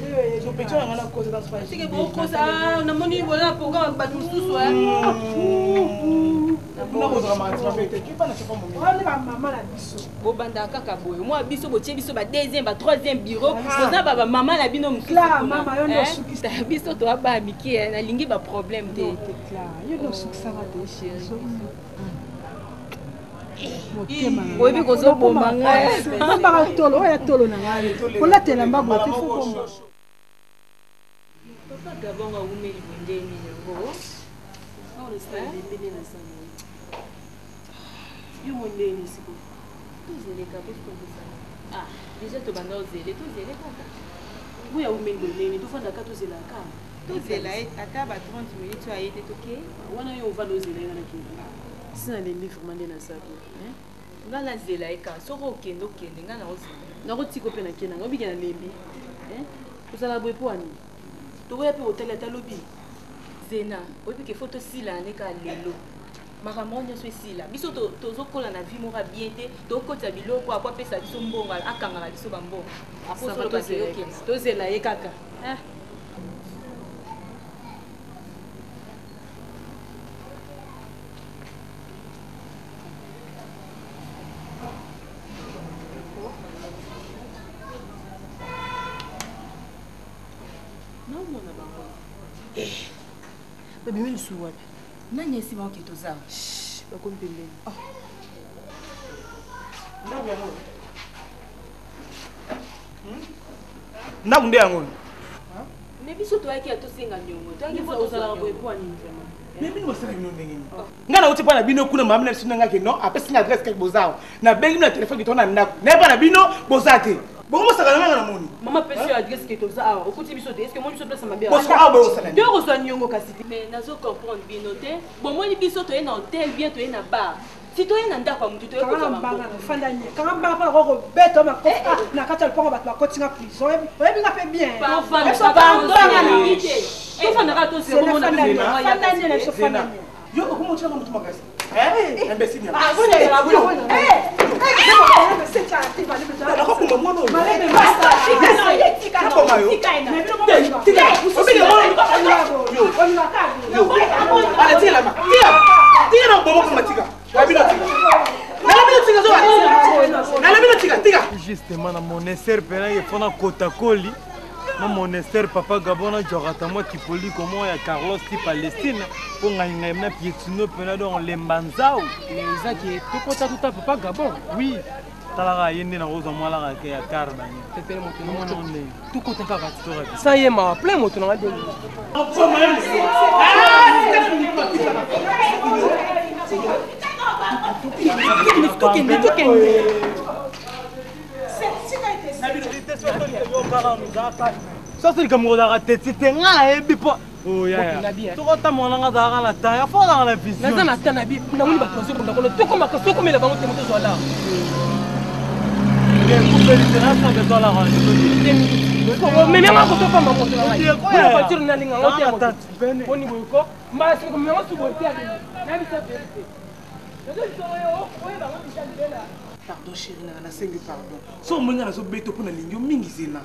Speaker 1: Je peux dire on a cause dans ce pays.
Speaker 3: C'est que bon cause on a moni voilà programme pas tout sous ouais.
Speaker 1: Non, on va manger. Tu pas na pas mon.
Speaker 5: On va maman la biso.
Speaker 3: Bo banda kaka boyo. Moi biso bo tie biso ba deuxième ba troisième bureau. Boza ba maman la bino mususu.
Speaker 5: Là maman yo no suki.
Speaker 3: Biso to ba miki na lingi ba problème te.
Speaker 5: Yo no suki ça va te chérie.
Speaker 3: Oui, mais qu'on bon manga.
Speaker 5: Mbara tolo, oya tolo na ngai. Kolatela mbabo te fo ko.
Speaker 3: Papa gabonga umeli bondeni ngo. On le sait bébé na sana. Yo mondeni siko. Tozele ka pe ko ça. Ah, déjà to banda ozele, tozele kaka. Buya umeli bondeni, to fanda ka tozela ka. Tozela ata ba 30 minutes ayete toke. Wana yo va dozela na kinga. Sina les livres mandé na sako hein ngala zela eka soko kendo kende ngana ozi na ko tiko pe na kena ngobi kena lembi hein kusala boy poani to we pe hotel ta lobby zena obi ke photo sila ne ka lelo makamonyo so sila biso to zokola na vie mora bien te to kota biloko akwa pesa biso mbonga akanga biso bambo apo so to zela ekaka hein.
Speaker 5: Baby, mais le souhait.
Speaker 3: Nani est si bon qui est tout ça?
Speaker 5: Pas comme pembé.
Speaker 1: Na munde yango.
Speaker 3: Mais biso to yaki atosenga nyongo. To yaki foto sala boy po ani vraiment.
Speaker 1: Mais bino sala bino ndenge ni. Ngana uti pa na bino kuna mama na sinanga ke non, apesi na adresse ke bozao. Na bengi na téléphone ki tona ndako. Na pa na bino bozate. Bongo sala nga na moni.
Speaker 3: Mama pesi adresse ke to za. Okuti biso te. Est-ce que moi biso place ma bien?
Speaker 1: Parce que ah boyo sala.
Speaker 3: Deux reçoit nyongo kasi. Mais nazo comprendre bien noté. Bon moi biso to na hôtel bien to na bar. Si tu es un ndako mutu to ko sama
Speaker 5: mbanga fandanye kanga mbanga pa ko beto ma ko na kata le pongo bat ma ko tinga prison oyebi nga fait bien
Speaker 3: pas fandanye et fandaka to se mo na
Speaker 5: fandanye na so fandanye
Speaker 1: yo ko mo tsama mutu makasi imbécile
Speaker 5: ah vous les la vous c'est ça tu vas le mettre
Speaker 1: na ko ko mo no
Speaker 5: malebe basta tika
Speaker 1: ko mayo tika obile mo yo
Speaker 5: on va ka
Speaker 1: yo ala tila ma tila na bomo ko matika. La minute, c'est
Speaker 6: exactement na monastère pena il faut na kotakoli na monastère papa Gabona jorata moi Kipoli comment ya Carlos ti Palestine pour ngai na pietino pena dans les Mbanzao
Speaker 11: mais Isaki to kota tout papa Gabon
Speaker 6: oui talara yende na roza moi la ya karba
Speaker 11: pepele moto
Speaker 6: non tout côté ka batisora
Speaker 11: ça y est ma plein moto na ngade
Speaker 6: ça c'est comme on a raté c'était nga et puis oh ya tu vois ta mona nga da la ta ya faut dans la vision
Speaker 11: na na ta na bi na muni ba tozo ko ndako to ko makaso ko mela bango te moto zola mais même quand on fait ma moto la voiture na linga ngote moto boni boyko ma se ko me wasu bote ya na bi sa vérité
Speaker 8: pardon chérie na 5 pardon so mwenga na so beto pona lingo mingi zena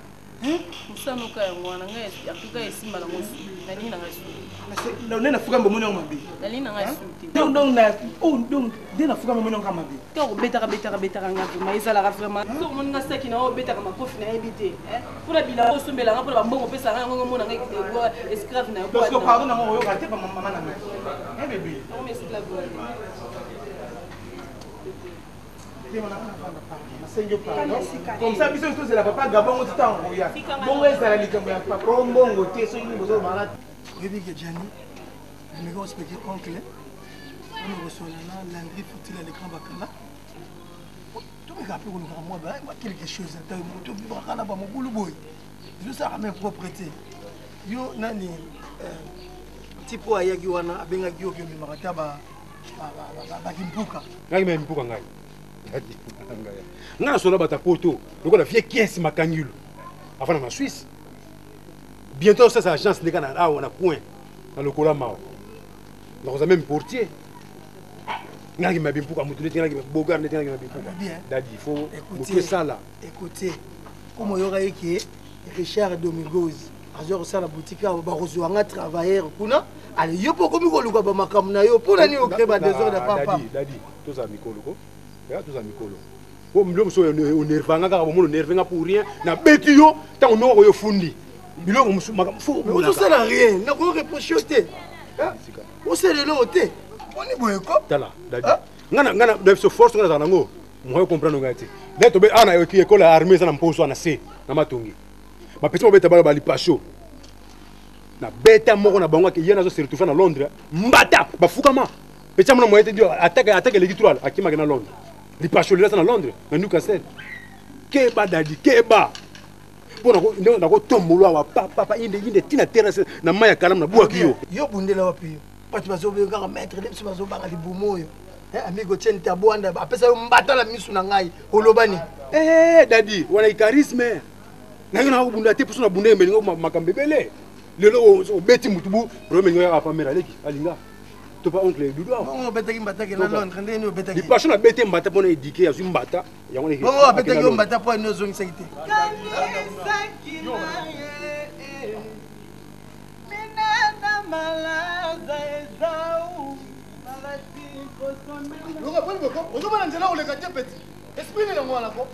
Speaker 10: musano ka ngwana ngai atuka esimba na mosu na nini na ngasu
Speaker 8: na nena fuka mbo mwenga mabe
Speaker 10: na nini na ngasu
Speaker 8: donc na donc de na fuka mbo mwenga mabe
Speaker 10: to betaka ngapi maisa la vraiment so mwenga saki na o betaka makofi na ebite pour bila o sombela nga pour ba mbongo pesa nga ngo mona ngai ko esclave na
Speaker 8: parce que pardon na ngo yo ka te ba mama na ngai bébé
Speaker 10: on me esclave
Speaker 8: comme ça biso c'est la papa Gabon tout temps roya bon ezala likambo ya papa mbongo te so ni bozo malade
Speaker 1: Bibi Gedjani je me respecter oncle on reçoit là Landry faut-il à l'écran bakala tout me rappelle qu'on moi ba quelque chose à moto bakala ba mobulu boy je ça ramène propreté yo nani tipo ayaki wana abenga kyo kyo makata ba kimpuka
Speaker 2: ngai me mpuka ngai nga sola bata poto lokola vie kiesi makangilo afana na Suisse bientôt ça sa chance ndeka na awa na coin na lokola mao na koza même portier ngai me bimpuka mutu neti ngai bogar neti ngai me bimpuka dadi faut écouter ça là
Speaker 1: écoutez comme yora yeki Richard Domingos azor ça la boutique ba rezo nga travailleur kuna allez yo poko mi ko luka ba makamu na yo pona ni o kreba désordre de papa
Speaker 2: dadi to za mikolo ko ya to za mikolo o mlo so o nervanga ka bomo nervenga pour rien na beti yo tant on yo fundi biloko musu fo
Speaker 1: mais tout ça n'a rien na ko reprocher te o se le loté on est boy ko
Speaker 2: tala dadi ngana de so force ngana zango mo comprendre ngati leto be ana yo ki école armée ça na mposo na C na matongi ma petit mo beta ba lipacho na beta moko na bango ke yena zo se retrouver na Londres mbata bafukama petit mo na moyete dio attaque l'électoral akima na Londres lipacho là na Londres na Newcastle keba dadi keba pona ko na ko tombolo wa papa inde tina terrasse na maya kalam na buaki
Speaker 1: yo bundela wapi yo patu bazo benga maître de bazo banga libumo yo amigo tien tabwanda apesa yo mbata la misu na ngai olobani
Speaker 2: dadi wana charisme na ngina ko bunda te puso na bunda melingo makambe bele lelo o beti mutubu romengo ya pamela leki alinga to pa oncle dudu
Speaker 1: on betaki mbata ke na Londres ndeni o betaki
Speaker 2: di passion na bete mbata pona éduquer ya mbata ya ngone
Speaker 1: on betaki mbata po no zongi sekite
Speaker 10: malaza ezau malati
Speaker 1: kosomengo ozo bana nzela oleka te petit esprit na ngwana ko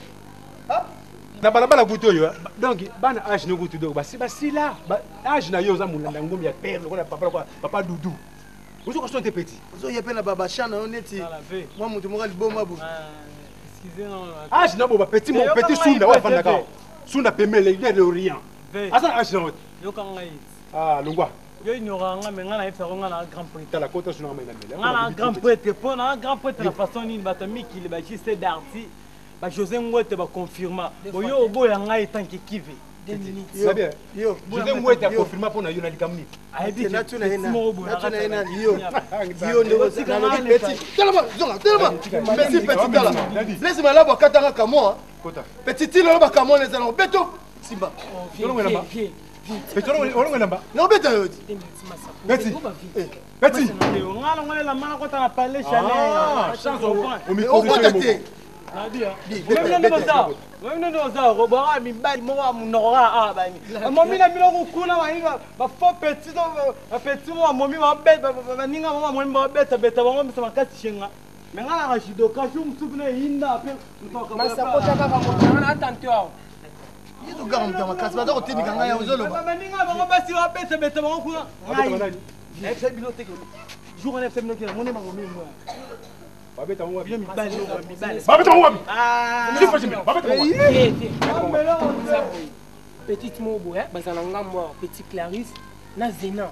Speaker 2: na balabala kuto yo donc bana age no kuto donc basi là age na yo za mulanda ngombi ya père lokola papa dudu ozo ko sonte petit
Speaker 1: ozo yepe na baba chana oneti moi mutu moka liboma bo
Speaker 6: excusez non
Speaker 2: age na bo ba petit mon petit sunda wa fanda ka sunda pemele il est de rien asa age na
Speaker 6: yo kanga yi
Speaker 2: longwa
Speaker 6: yo ignoranga mais ngana ifsa ko ngana grand prêtre
Speaker 2: tala kota suna ma ngana
Speaker 6: ngana grand prêtre po na grand prêtre na façon ni batami ki le ba juste d'arti ba José Ngwete ba confirma boyo boya ngai tant que kive
Speaker 2: c'est bien yo José Ngwete a confirma pour na yo na likamni
Speaker 1: aibi na tuna ina yo ndo sika na petit tellement merci petit tala laisse moi là ba katanga kamo
Speaker 2: kota
Speaker 1: petit lo ba kamo les allons beto simba
Speaker 2: Petit, on n'a pas.
Speaker 1: Non, Petit.
Speaker 2: Petit. Petit.
Speaker 6: On a la main quand on a parlé chalet. Chance au point.
Speaker 1: On va t'attaquer.
Speaker 6: Mais là, je suis d'accord, je me souviens, il n'a pas.
Speaker 11: Mais ça peut être comme on a attendu.
Speaker 1: Il faut garder ma casse, pas d'autre technique. On a usé le.
Speaker 11: Jour on a fait bloquer, on est marrant moi.
Speaker 2: Babeta moi.
Speaker 11: Bien mi balle, mi balle.
Speaker 2: Babeta moi.
Speaker 11: Ah.
Speaker 2: Je fais jamais. Babeta moi.
Speaker 11: Petite mobo, hein, bazalanga moi, petit Clarisse, na Zena.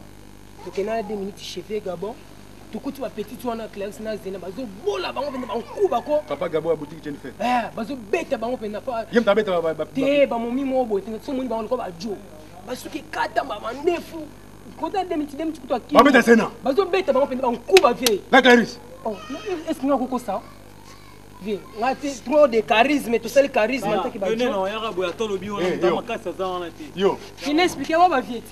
Speaker 11: Donc on a 2 minutes chefé Gabon. Tout coup tu vas petite on a Clarisse na Zena, bazo bola bango venda bango kuba ko.
Speaker 2: Papa Gabo a boutique Jennifer.
Speaker 11: Bazo beta bango venda pas.
Speaker 2: Yem ta beta ba.
Speaker 11: Te ba momi mobo, so moni bango ko ba jo. Bazo ki kata ba mandefu. Quand on a 2 minutes, tu as qui?
Speaker 2: Babeta Zena.
Speaker 11: Bazo beta bango venda bango kuba vie.
Speaker 2: La Clarisse.
Speaker 11: Oh, est-ce que nous avons ça? Viens, on a trop de charisme, tout ça le charisme.
Speaker 6: Venez, non, il y a un boyaton au bio, on a cassé ça en été.
Speaker 11: Yo. Tu n'expliques pas ma vie.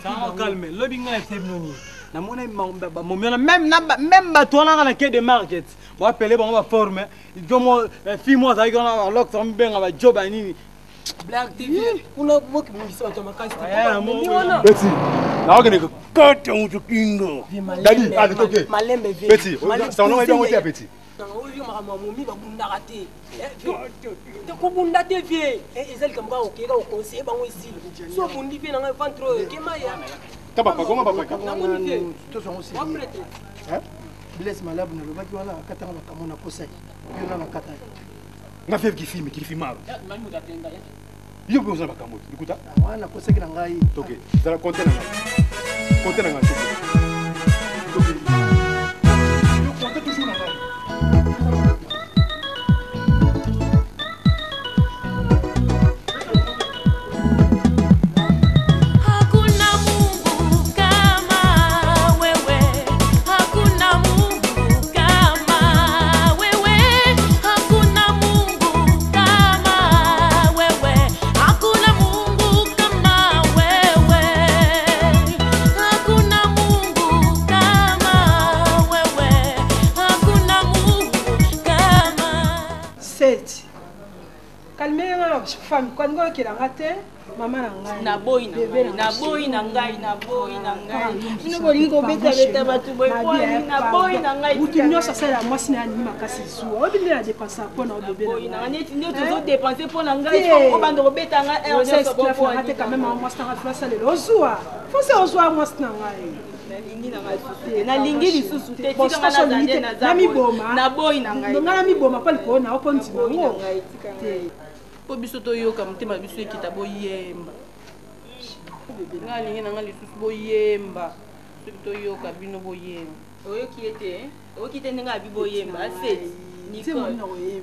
Speaker 6: Ça va calmer. Le bingo est féminin. La monnaie même toi là la quai de market. On va appeler on va former. Il doit fille-moi ça qu'on a l'autre ça me bien on va job à nini.
Speaker 11: Black TV. On a beaucoup de missions dans ma case.
Speaker 2: Betty. Là on est quand on joue kingo. Dadi, allez OK.
Speaker 11: Malembe vie.
Speaker 2: Betty, ça on va bien monter à Betty.
Speaker 11: Non, oui, maman, va rater. Tu kubunda te vie. Ezali comme ça OK, on conseille bango ici. So bundi vie na ventre kemaya.
Speaker 2: Papa, comment papa?
Speaker 1: Tout ça aussi. Hein? Blesse malade na lobaki wana katanga bakamona kosai. Yo na bakata.
Speaker 2: Na fièvre qui filme mal. Yo besoin bakamoto. Écoute.
Speaker 1: Wana kosaki na ngai.
Speaker 2: OK. Ça va compter na ngai. Compter na ngai. OK. Yo compter toujours na ngai.
Speaker 5: Femme, quand on est raté, maman
Speaker 3: na boy na ngai. Nous voulons qu'on bête avec ta bateau boy na boy na ngai.
Speaker 5: Vous tenez ça c'est la moi c'est un makasi sou. On bien dépenser pour nos bébés.
Speaker 3: Boy na ngai tu toujours dépenser pour na ngai. On va nous bête ngai.
Speaker 5: On sait que tu as raté quand même moi c'est un ça le ozoa. Faut c'est ozoa moi c'est ngai.
Speaker 3: Na lingi lisusu te tika na zande na zapo. Na boy na ngai.
Speaker 5: Ngana mi boma pa liko na okonti bango.
Speaker 3: Po biso to yoka mutema biso ekita boyemba nga lingi na nga lisusu boyemba soki to yoka bino boyemba oyoki te ndenge abi boyemba aseti Nicole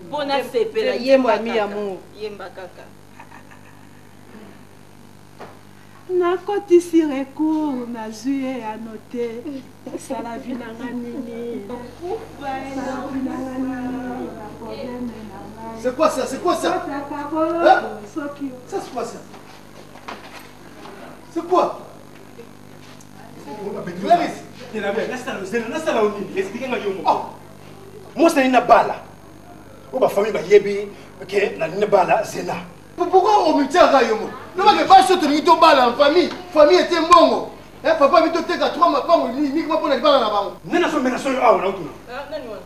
Speaker 3: mpo nasepela yemba mi amour yemba kaka
Speaker 5: nakotisi recours nazwi ye ya note sala vi na nga nini.
Speaker 1: C'est quoi ça? C'est quoi ça? Hein? Ça c'est quoi ça? C'est quoi? Clarisse.
Speaker 2: Moi c'est une balle. Ou ma famille va yebi que na une balle Zena.
Speaker 1: Pourquoi on me tient à Rayomo? Non mais pas sur ton balle en famille. Famille était bongo. Eh papa vite te ka 3 ma bango ni ko pona balle na bango.
Speaker 2: Nena so mena so yo awa na utuna.
Speaker 3: Nani wana?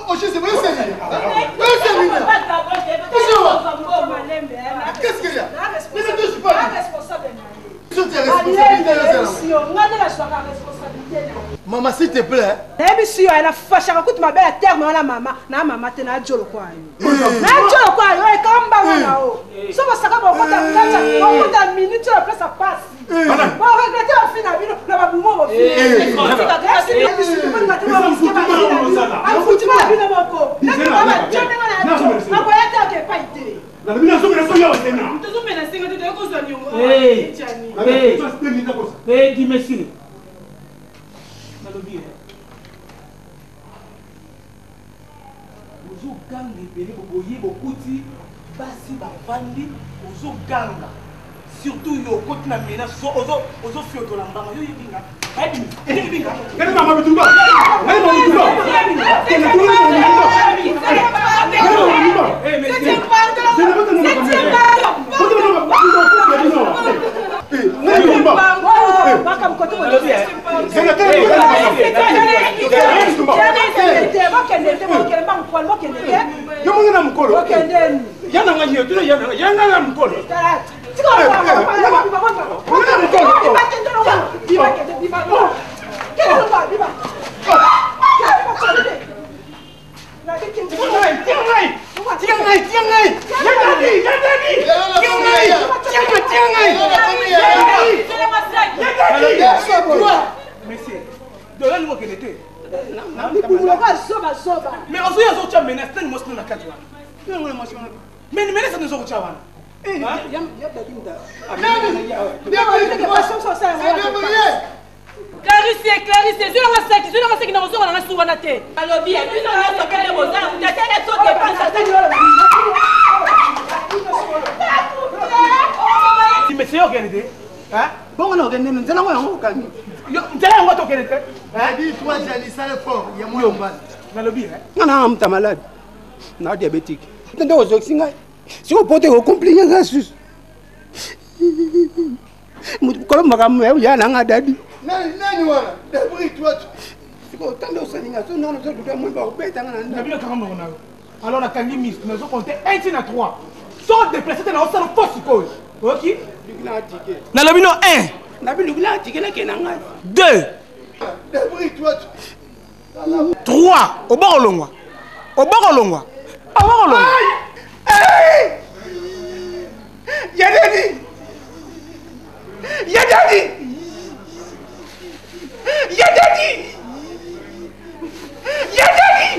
Speaker 1: Oh je sais pas c'est lui. Qu'est-ce qu'il y a? Mais ne touche pas.
Speaker 5: Responsable.
Speaker 1: Maman, s'il te plaît.
Speaker 5: Elle a fâché. Écoute ma belle terre, maman. Na maman, t'es na jolo quoi. Na jolo quoi. Et comme bas là haut. Si on s'arrête pour ta minute, tu la place à passe. Bon, regrettez la fin à vino. La baboumo au fin.
Speaker 2: La mina so mena so yo Zena.
Speaker 3: Tuzo mena singa tu ko zo ni.
Speaker 6: Dis merci. Nalobi. Ozo ganga pele boboyi bokuti basi bavandi ozo ganga. Surtout yo côté na mena so ozo fioto la mbanga yo yibinga. Yibinga.
Speaker 2: Kani mama bitumba. Kani mama bitumba.
Speaker 8: malade. Non, diabétique. Si vous portez vos compliqués, ça suce. Comment vous avez un daddy? Non,
Speaker 11: alors, on a quand même nous avons compté 1 à 3. Sans déplacer dans la salle force cause. Ok? Dans le bino 1. 2. 3. Au bord au long. Au bord au long. Au bord au long. Yadani. Yadani. Yadani. Yadani.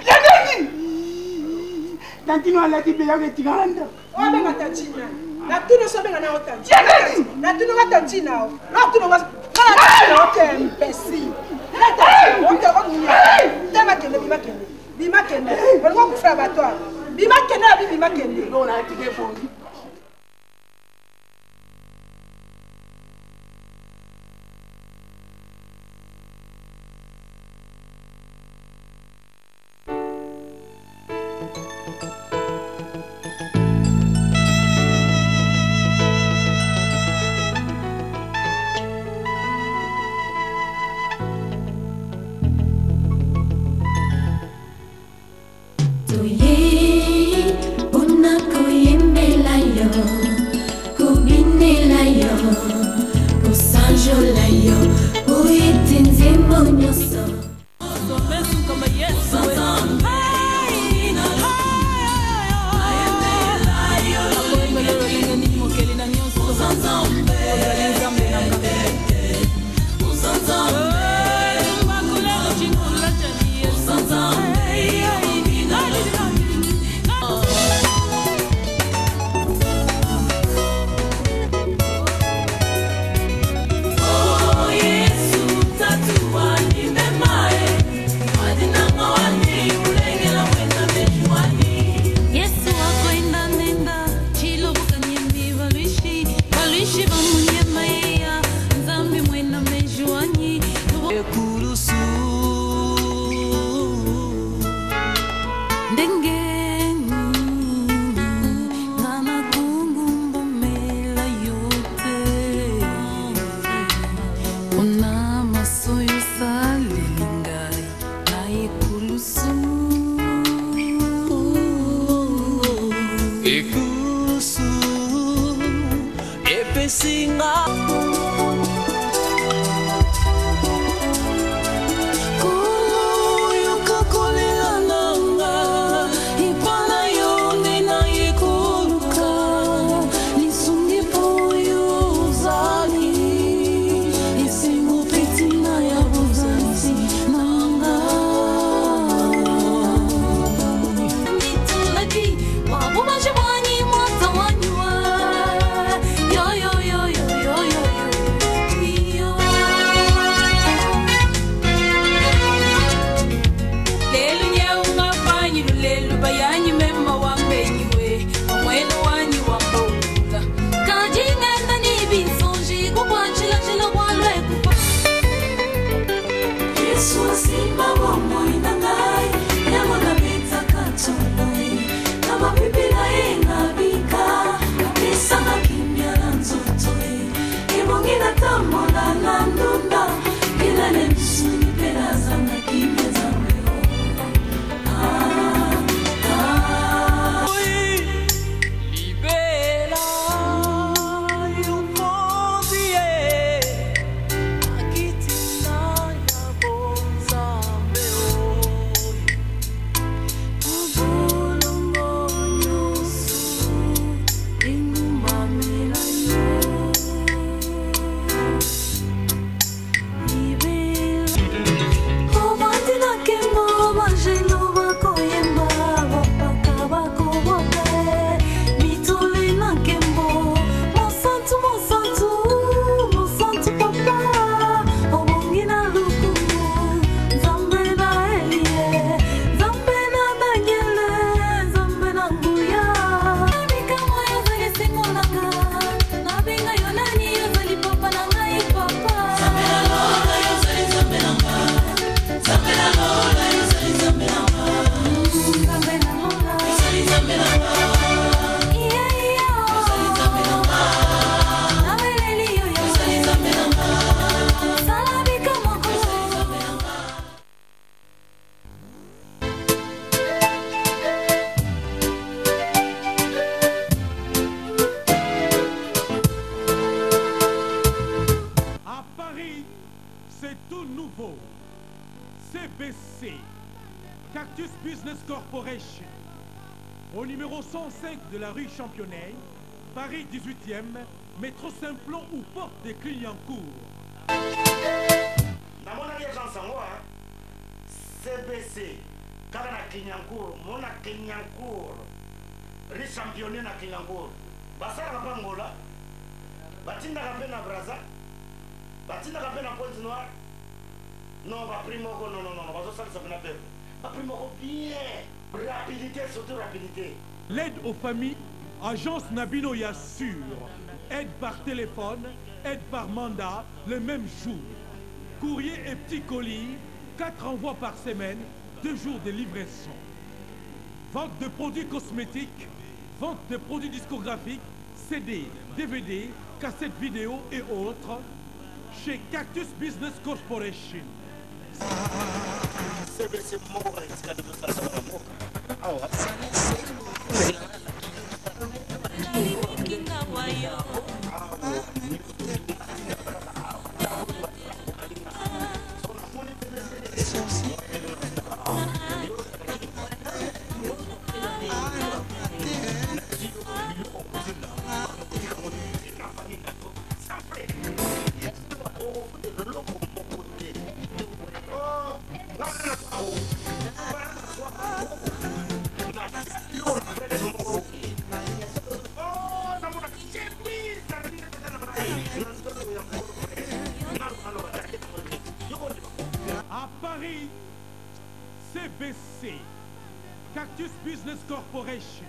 Speaker 11: Yadani. Tantino ala ti bela ke tiganda.
Speaker 5: O benga tantina. Na tuno so benga na otantina. Yadani. Na tuno ga tantina. Na tuno ga kala ke imbécile. Na tantina. On te rend Tema kende bima kende. Bima kende. On va ku faire abattoir. Bima kende na bima kende. On a tigé pour lui.
Speaker 12: Yo, yo, yo, yo, yo, yo, yo. C'est tout nouveau. CBC, Cactus Business Corporation, au numéro 105 de la rue Championnet, Paris 18e, métro Simplon ou porte des Clignancourt.
Speaker 13: Dans mon agence, CBC, Karana Clignancourt, mon Clignancourt, rue Championnet na Clignancourt. Basara Bangola, Batinda Rapena Braza, Batinda Rapena Pointe Noire. Non, va primo, non, va ça va faire. Va primo bien. Rapidité, surtout rapidité.
Speaker 12: L'aide aux familles, agence Nabino Yassur. Aide par téléphone, aide par mandat, le même jour. Courrier et petits colis, 4 envois par semaine, 2 jours de livraison. Vente de produits cosmétiques, vente de produits discographiques, CD, DVD, cassettes vidéo et autres, chez Cactus Business Corporation. À Paris, CBC, Cactus Business Corporation,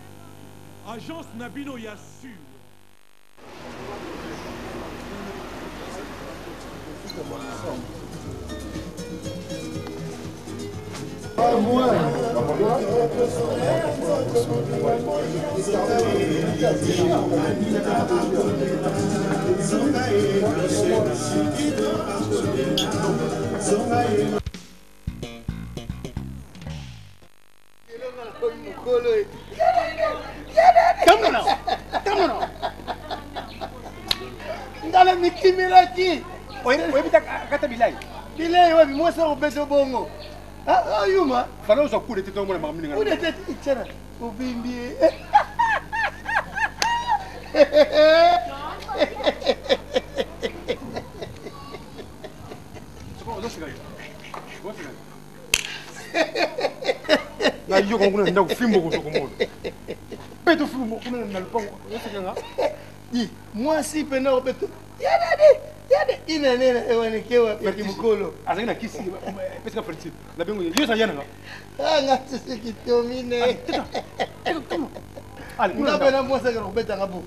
Speaker 12: agence Nabino Yassur.
Speaker 1: Ngala mikimela ki.
Speaker 2: Oye bita kata bilai.
Speaker 1: Bilai wapi mwasa ubeto bongo. Ah yuma.
Speaker 2: Fala uso kude tito mwana mamini ngala.
Speaker 1: Kude tete ichana. Ubimbi.
Speaker 2: Na yo konguna nda kufimbo kutokomola. Peto fimbo kuna na lupango. Yosekanga.
Speaker 1: Di, mwasi pena ubeto. Yade ina nena ewanekewa ya kimukolo.
Speaker 2: Azakina kisi pesa fertile. La bengo yo sa yana nga.
Speaker 1: Ngati sikitomine.
Speaker 2: Teta.
Speaker 1: Ali, ngapa na mwasa kana ubeta ngabu.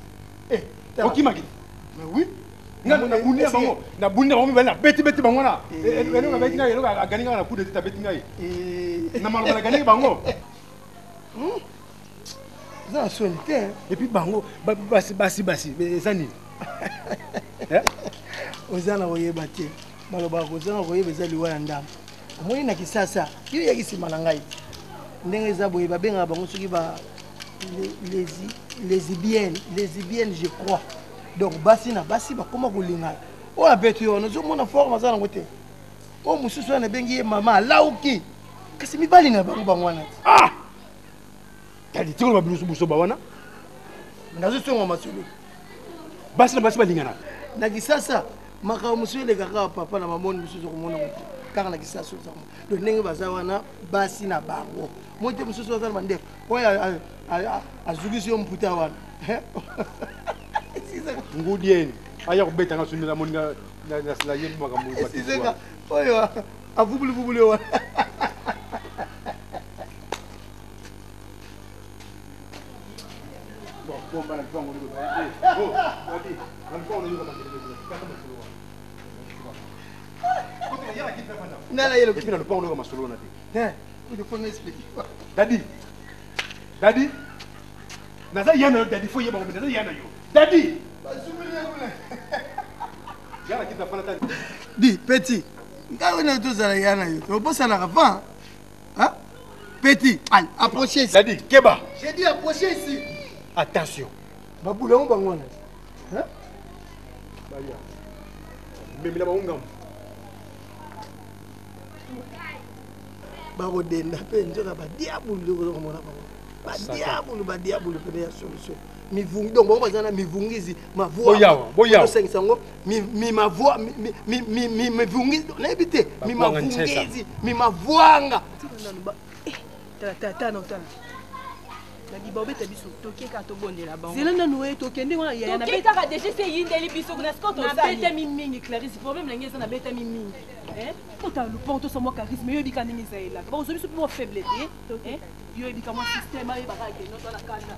Speaker 2: Okimaki. Mais oui. Na bunia bango. Na bunia bango bana beti bango na. Eno ngabeti ngai eno agani nga na kude teta beti ngai. Na malo bana gani bango.
Speaker 1: Ça sonne bien.
Speaker 2: Et puis bango basi ezani.
Speaker 1: Ozana oyeba te. Baloba kozana oyeba ezali wana ndam. Omoni na kisasa, yo yakisima na ngai. Ndenge za boye babenga bango soki ba lesbiennes je crois. Donc basi bakoma kolinga. O abeto yo no mona forme za na ngote. O mususu na bengi mama lauki. Kasi mibali na bango wana.
Speaker 2: Ah! Tali tiko ba buso ba wana.
Speaker 1: Ndazo songa masulu.
Speaker 2: Basi balingana.
Speaker 1: Na kisasa maka musulu le kaka papa na mamoni mususu komona ngote. Kaka na kisasa so. Donc ndenge baza wana basi na bango. Moite mususu baza na ndeko. Oya azugisi yo mputa wana.
Speaker 2: Ngudieni. Aya kubeta ngasundela moninga na sila yemba makambo ba.
Speaker 1: Siseka. Oyo avubuli wana.
Speaker 2: Bomba na pango ni ba. Oh, wadi. Alikuwa unajua kama
Speaker 1: Nala yelo
Speaker 2: kipina no pango kama solo na ti.
Speaker 1: Kuja kwa explique.
Speaker 2: Daddy. Naza yana daddy fo yeba ngombe naza yana yo. Daddy.
Speaker 1: Basumile kule.
Speaker 2: Yana kita fana tani.
Speaker 1: Di petit. Ngawe na tozala yana yo. Tobosa na avant. Hein? Petit, allez, approchez ici.
Speaker 2: Daddy, Keba.
Speaker 1: J'ai dit approchez ici.
Speaker 2: Attention.
Speaker 1: Baboulon bangwana. Hein?
Speaker 2: Baya. Memila baungam.
Speaker 5: bakodenda mpe nzoka badiabulu okomona bango badiabulu pene ya solution mivungi donc bango baza na mivungizi mavoisengisa yango mivungizi nayebi te mimavungizi mimavwanga tala
Speaker 11: nadiba obeta biso toke kaka tobondela bango
Speaker 5: zela nanu ye tokende wana yaya
Speaker 7: toke kaka deja se yindeli biso kuna siko
Speaker 11: nabetami mingi Clarisse problème na ngai eza nabetami mingi ota lupango tosamwa charisme yoyebika ndenge eza elaka bakozwa biso mpo faible te yoyebika mwa système ayebaka akende otala kana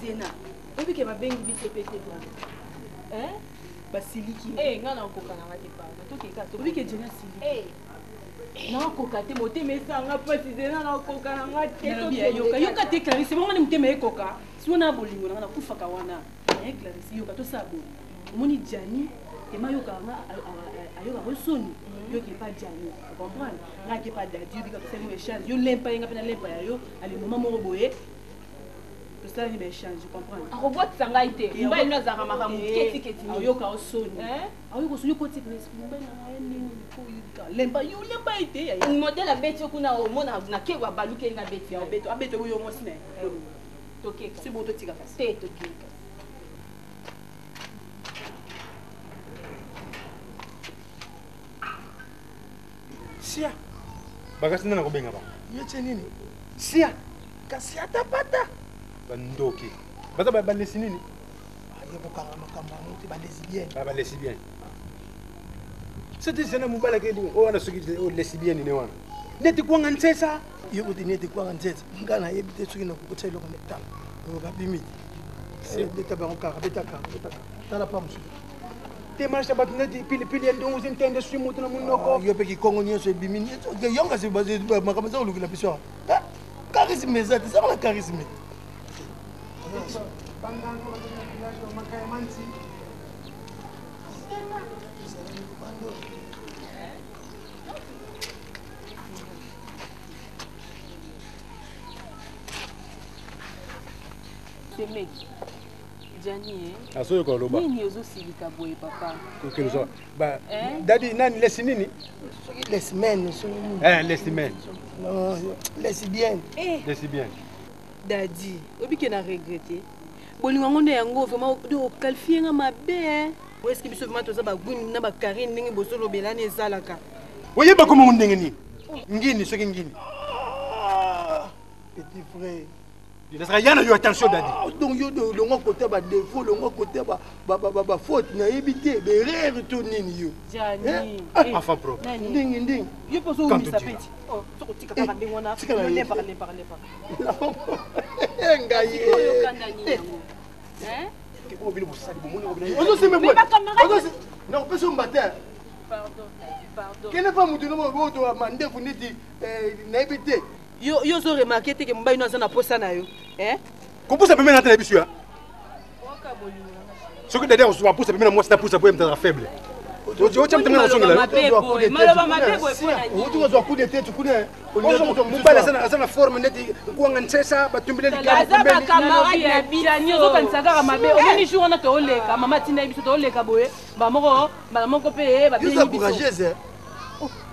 Speaker 11: zena oyebike babengi biso pe te basiliki
Speaker 7: nga na okokanga nga te pardon tokeka
Speaker 11: obike jena siliki
Speaker 7: nakoka te motema esanga mpasi zena nakokanga nga
Speaker 11: yoka te Clarisse bongo ni motema ekoka si wana bolingo nanga nakufaka wana Clarisse yoka tosala boye omoni jani tema yokaka nga ayokaka osoni yoke pa jani comprendre ngake pa dadi yobika tosalimo échange yo lempa yenga mpe na lempa ya yo ale moma moko boye tosalani baéchange comprendre
Speaker 7: akobotisa ngai te mobali no azalaka makambo ketiketi
Speaker 11: ayoka osoni ayoka osoni okotika mobali na ngai ndenge lemba yo lemba ete
Speaker 7: modele abeti okuna omona nakewa baluki yenga abeti
Speaker 11: abeti oyo mwasi na
Speaker 7: tokeka
Speaker 11: si bo totika kasi
Speaker 7: te tokeka
Speaker 2: sia bakasi nana kobenga ba
Speaker 5: yete nini
Speaker 2: sia
Speaker 5: kasi atapata
Speaker 2: bandoki baza balesi nini
Speaker 5: yebokanga makambo yango te balesbienne
Speaker 2: balesbienne sete zena mobala ke o wana soki lesbienne ne wana neti kwanga ntsetsa
Speaker 5: yoko te neti kwanga ntsetsa nga nayebi te soki nakokotisa eloko netala babimi beta bango kaka betaka tala pa mosusu
Speaker 2: temarche bato neti pilipili ya ndongo zintende sui moto na monoko
Speaker 5: yo mpe kikongo nyonso ebimi yonga si makambo eza kolukila biso charisme eza te ezaka na charisme
Speaker 7: semeki jani
Speaker 2: asoyo ko loba
Speaker 7: nini ozosilika boye papa
Speaker 2: kokeloza ba dadi nani lesi nini
Speaker 5: lesmen
Speaker 2: lesmen
Speaker 5: lesbienne
Speaker 2: lesbienne
Speaker 11: dadi obike na regrette bolingo yango nde yango vraiment okalifie nga mabe oyeske biso vraiment toza bagwini na bakarine ndenge bosolobelani ezalaka
Speaker 2: oyeba komongo ndenge nini ngini soki ngini
Speaker 5: petit frère
Speaker 2: nasaka yana yo attention dadi
Speaker 5: donc yo longo côté ba défaut longo côté ba faute nayebi te berere to nini yo
Speaker 11: jani
Speaker 2: enfant propre
Speaker 5: ndingi
Speaker 11: yo poso umisa peti soko tika kaka ndenge wana lepa
Speaker 5: ngai non peso mbata kene pa mutu nomo boto mandefu neti nayebi te
Speaker 11: yo ozo remarke te ke mobali no aza na posa na yo
Speaker 2: kopusa pembe na tena biso ya soki dadi akosuka pusa pembe na mwasi na pusa po emtaka faible
Speaker 5: otukozwa coup de tête kuna
Speaker 2: mobali aza na forme neti kwanga nsesa batumbile
Speaker 11: ozokanisa kaka mabe omoni jour wana tooleka mama tinda biso tooleka boye bamoko mpe
Speaker 5: babengi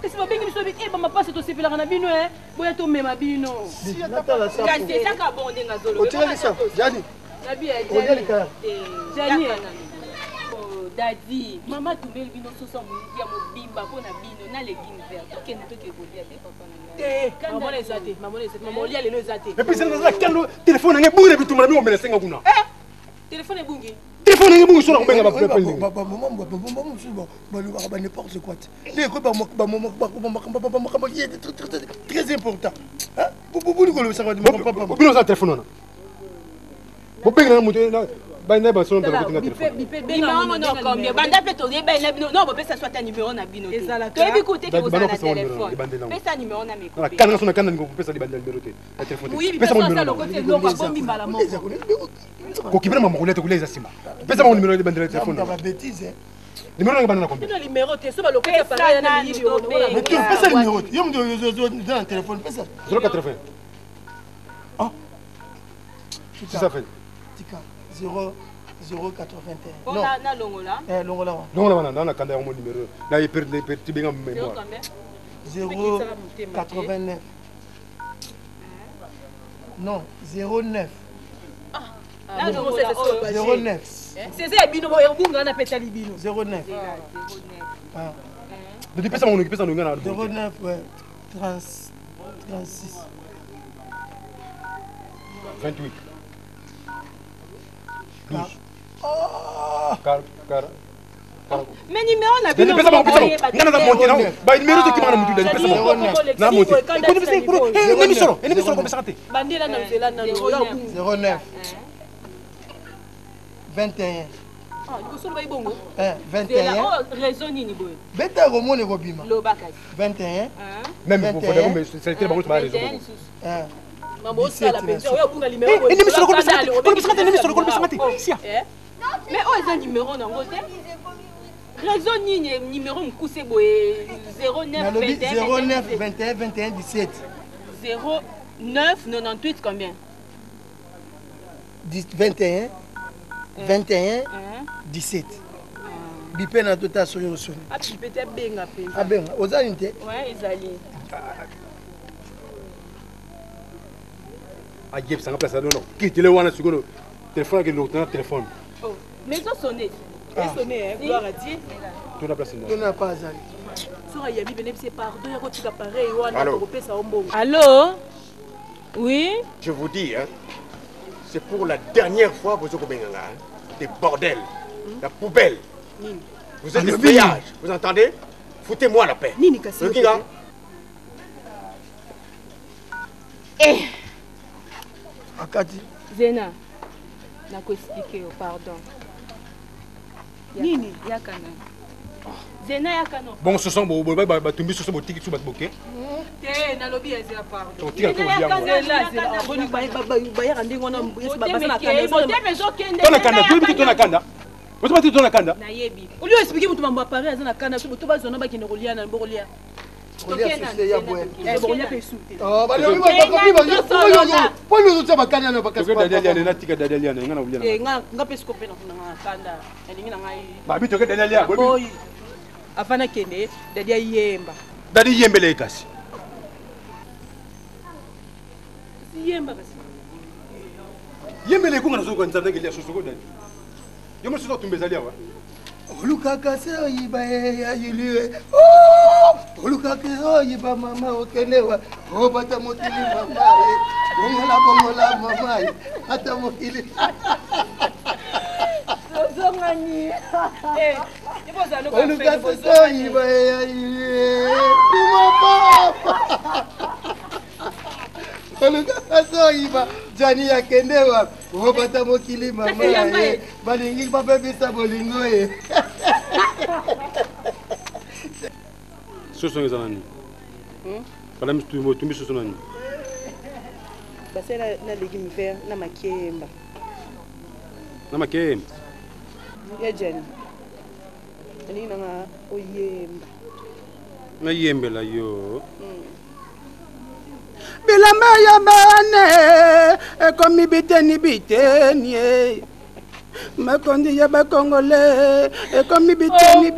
Speaker 11: esi babengi biso bamapasi tosepelaka na bino boya tomema bino
Speaker 7: kasi ezaka bon ndenge
Speaker 5: azolojani
Speaker 7: dadi mama tumbeli bino soso ya mobimba mpo na bino na legime vert tokende tokekolia te
Speaker 11: papamamona eza te mama olia lelo eza te
Speaker 2: episanaza kendo telefone nange ebungi na bitumba na bino omelesenga kuna
Speaker 11: telefone ebungi
Speaker 2: telefone nange ebungi sola kobenga
Speaker 5: bamosusu balobaka ba n'importe quoi te leko bamakambo très important buli kolobisaka
Speaker 2: bino oza telefone wana bobenga na moto bana ba sono ndako na telefone
Speaker 7: numéro no combien banda pe to yeba na bino no bo pesa soit numéro na bino te to yebi ko te ke ko na telefone pesa numéro na me ko
Speaker 2: kana sona kana ngo pesa libanda numéro te na telefone pesa mo numéro ko kibera mama koleta kuleza sima pesa mo numéro libanda na telefone
Speaker 5: ba bêtise
Speaker 2: numéro nga bana na combien
Speaker 11: numéro te so ba lokota para na miyibi yo
Speaker 5: pesa numéro yo mdo yo na telefone pesa
Speaker 2: 080 ah c'est ça fait
Speaker 5: tika 0 081.
Speaker 7: Non. Na longola.
Speaker 5: Longola.
Speaker 2: Longola wana na kanda mon numéro. Na y perdre benga mémoire.
Speaker 5: 089. Non, 09.
Speaker 7: Na longola
Speaker 5: 09.
Speaker 11: C'est ça bino boyo bunga na peta libino.
Speaker 5: 09. Ah.
Speaker 2: De pesa mon pesa ngana.
Speaker 5: 09 ouais. 36.
Speaker 2: 28. 12.
Speaker 7: Mais numéro na bino.
Speaker 2: Pesa mon pesa. Ngana na monter na. Ba numéro qui m'a mutu de pesa mon. Na monter. Ennemi solo comme ça.
Speaker 11: Bandela na nzela na
Speaker 5: 09. 21.
Speaker 11: Ah, liboso ba ibongo.
Speaker 5: 21.
Speaker 7: Raison nini boy.
Speaker 5: Beta romone robima.
Speaker 7: Lobaka.
Speaker 5: 21.
Speaker 2: Même il faut faire mais c'est le bon pas raison.
Speaker 11: Mambo sala pension oyo bunga numéro boy.
Speaker 2: Ennemi solo comme ça. Ennemi solo comme ça.
Speaker 7: Mais oh eza numéro nango te. Raison nini numéro mkuse boy 09
Speaker 5: 21 21 17.
Speaker 7: 09 98 combien?
Speaker 5: 21 21 17. Bipé na tota soyo soni.
Speaker 11: Ah tu peux te benga penza.
Speaker 5: Ah benga, ozali nte?
Speaker 11: Ouais, ezali.
Speaker 2: Ah yep, ça place non. Qui télé wana sikono. Téléphone que l'autre téléphone.
Speaker 11: Oh, mais ça sonné. Ça sonné hein, gloire à Dieu.
Speaker 2: Tout la place là.
Speaker 5: On n'a pas azali.
Speaker 11: Sora yabi bene c'est pardon ya ko tika pareil wana ko pesa ombo.
Speaker 7: Allô? Oui?
Speaker 4: Je vous dis hein. C'est pour la dernière fois que vous êtes des bordels, la poubelle. Vous êtes des péages, vous entendez? Foutez-moi la paix.
Speaker 11: Nini kasi.
Speaker 7: Eh.
Speaker 5: Akati.
Speaker 7: Zena. Na ko expliquer pardon.
Speaker 11: Nini
Speaker 7: yakana. Zena yakana.
Speaker 2: Bon ce sont ba tumbi ce sont bo tiki su ba boké.
Speaker 11: Te na lobi ezela pardon.
Speaker 2: Tiki ko dia.
Speaker 11: Là c'est boni ba ya ndingo wana mbuyesi ba basa na kanda.
Speaker 2: Tona kanda, tu tona kanda. Vous pas tona kanda.
Speaker 11: Na yebi. Oli expliquer mutu mambo appareil azana kanda so to ba zona ba kine kolia na mbokolia.
Speaker 5: Kolia c'est ya boye.
Speaker 11: Bokolia pe souté.
Speaker 5: Oh ba lobi ba ko po lo zo ba kanda na ba kasi.
Speaker 2: Dalia na tika dalia na ngana ulia.
Speaker 11: Nga pe skope na kanda. Elingi na ngai.
Speaker 2: Ba bito ke dalia
Speaker 11: boy. Afana kende dadia yemba.
Speaker 2: Dadi yembele kasi.
Speaker 11: Yemba kasi.
Speaker 2: Yembele kunga nazo kwa nzanda ngelia sosoko dadi. Yomo soto tumbezalia wa.
Speaker 5: Olukaka se oyiba ya yiliwe. Oh! Olukaka oyiba mama okelewa. Obata motili mama. Bongola mama. Ata motili.
Speaker 11: Zongani. Eh, iboza lo
Speaker 5: kwa feli bozo. Oyiba ya yiliwe. Mama. Olukaka se oyiba jani ya kendewa. Obata mokili mama. Balingi babebisa bolingo e.
Speaker 2: Soso ngezanani. Kala mtu tumbi soso nani.
Speaker 11: Basela na légumes verts na makemba.
Speaker 2: Na makemba.
Speaker 11: Ya jani. Ani na oyemba.
Speaker 2: Na yembe la yo.
Speaker 8: Bilamba ya bane ekomi biteni makondi ya bakongole ekomi biteni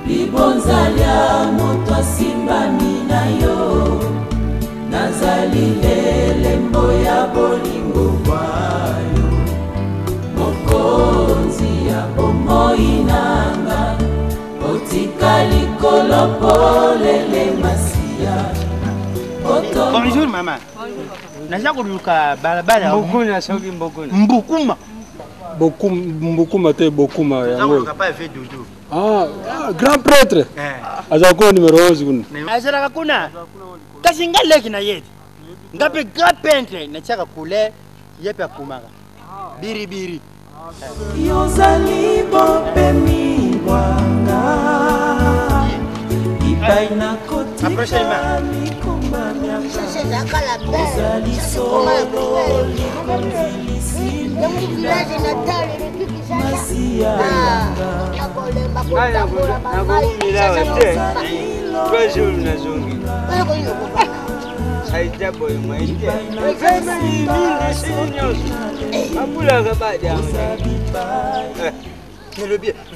Speaker 14: Libonzalia moto asimbami na yo nazali elembo ya bolingo bwayo mokonzi ya bomoi nanga otika likolo polele masia.
Speaker 15: Bonjour maman. Naza kuluka balabala
Speaker 6: Mbukuna soki mbukuna.
Speaker 15: Mbukuma.
Speaker 6: Mbukuma te bokuma yango.
Speaker 15: Naza pas fait doudou.
Speaker 6: Ah, grand prêtre. Azako numéro 11 kuna.
Speaker 15: Azara kuna. Kasi ngaleki na yeti. Ngape grand peintre na chaka kule yepe akumaka. Biri.
Speaker 14: Yozali bopemi wanga Ipaina kotika mikumba miaka Ozali solo likonzilisi Masia yanga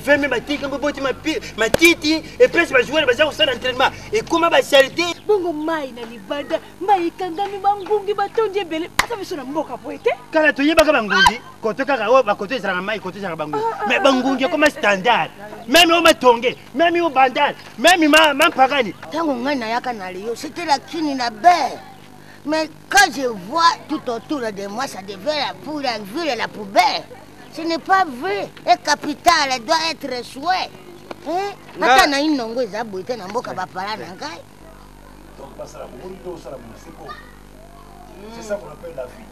Speaker 15: Vem me bater, como bote ma titi, e pensa para jogar, mas eu estou entraînement. E como a charité?
Speaker 11: Bongo mai na libanda, mai kangami bangungi batonje bele. Ata biso na mboka poete.
Speaker 15: Kala to yeba ka bangungi, koto ka kawo ba koto isanga mai, koto isanga bangungi. Mais bangungi comme standard. Même au matonge, même au bandal, même ma pagani.
Speaker 16: Tango ngana yaka na Lio, c'était la kini na belle. Mais quand je vois tout autour de moi, ça devait la ville et la poubelle. Ce n'est pas vrai. Et capitale, elle doit être chouette. Attends, na inongo eza boite na mboka bapala na ngai.
Speaker 2: Donc, c'est ça qu'on appelle la vie.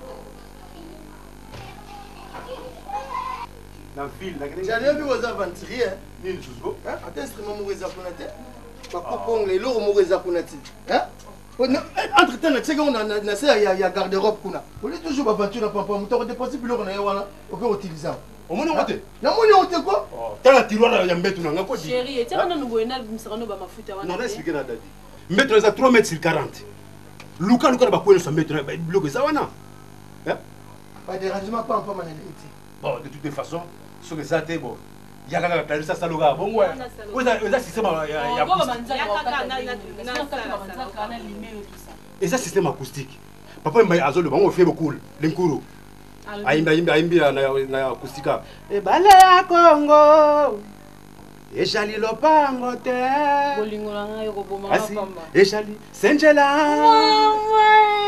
Speaker 2: La ville, la grande.
Speaker 1: J'allais vu aux aventuriers.
Speaker 2: Nil Chusgo.
Speaker 1: Attends, instrument Moureza Konate. Bakopong les lourds Moureza Konate. Entre-temps, il y a garde-robe. On est toujours aventure, papa. On t'a dépassé plus lourd. On peut utiliser.
Speaker 2: On m'a noté.
Speaker 1: Non, on a quoi?
Speaker 2: T'as la tiroir à Yambet ou non?
Speaker 11: Chérie, et tiens, on a nous voyons nous ba mafuta wana.
Speaker 2: Non, expliquez la date. Mettre à 3 mètres sur 40. Luka ba quoi ça mettre ba bloquer ça wana. Hein?
Speaker 1: Pas dérangement pas en mal.
Speaker 2: Bon, de toutes les façons, ce que ça t'est bon. Il y a quelqu'un qui a ça saloga. Bon ouais. Vous avez système et ça système acoustique. Papa m'a azol le bango fait beaucoup l'enkuru. Aimbi na akustika.
Speaker 8: E bale ya Congo. E jali lopango te.
Speaker 11: Bolingo langa yoko boma pamba.
Speaker 8: E jali senjela.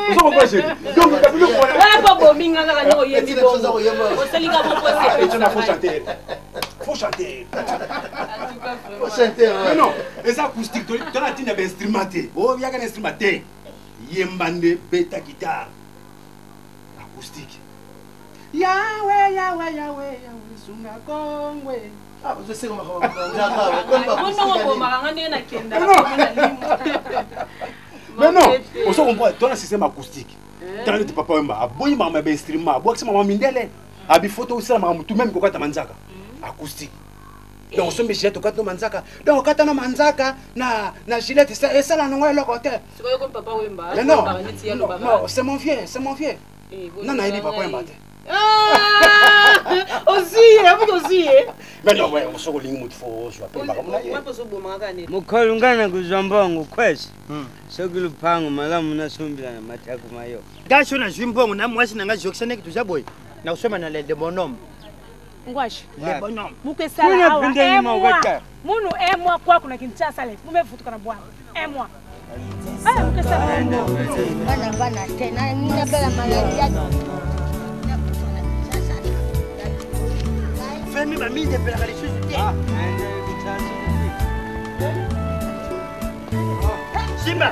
Speaker 2: Vous comprenez chérie? Donc t'as plus le problème.
Speaker 11: Wala pa bominga nga kanyo yembi bongo. Osalinga mo poser.
Speaker 2: Et tu n'as faut chanter. Faut chanter.
Speaker 1: Faut chanter.
Speaker 2: Non, et ça acoustique, tu as dit un instrumenté. Oh, il y a un instrumenté. Yembande beta guitare. Acoustique.
Speaker 8: Yahweh, Yahweh, Yahweh, Yahweh, Sunga Kongwe.
Speaker 1: Ah, je sais comment on
Speaker 2: mais non, on se comprend, dans le système acoustique. Dans le papa, aboyi mama be instrument, aboyi mama mindele. Abi photo aussi la mama tout même ko kata manzaka. Acoustique. Donc on se met jet kata manzaka. Donc kata na manzaka na gilet et ça la ngwa loko te.
Speaker 11: C'est quoi comme papa Wemba?
Speaker 2: Non, c'est mon vieux, c'est mon vieux. Non, non, il dit papa Wemba.
Speaker 11: Aussi,
Speaker 2: mais non, ouais, on se relie mot faux, je vais pas
Speaker 17: mukolungana kuzambongo kwesi sokilupango malamu nasumbila na matako mayo
Speaker 15: gasho na zimbongo na mwasi na ngazi yokisane kitu za boy na usoma na le bonhomme
Speaker 11: ngwashi
Speaker 15: le bonhomme
Speaker 11: muke sala awa munu emwa kwa kuna kinchasa le mumevutuka na bwana emwa muke sala
Speaker 16: bana tena nina bela malaria.
Speaker 15: Fais-moi ma mise de faire les choses. Simba.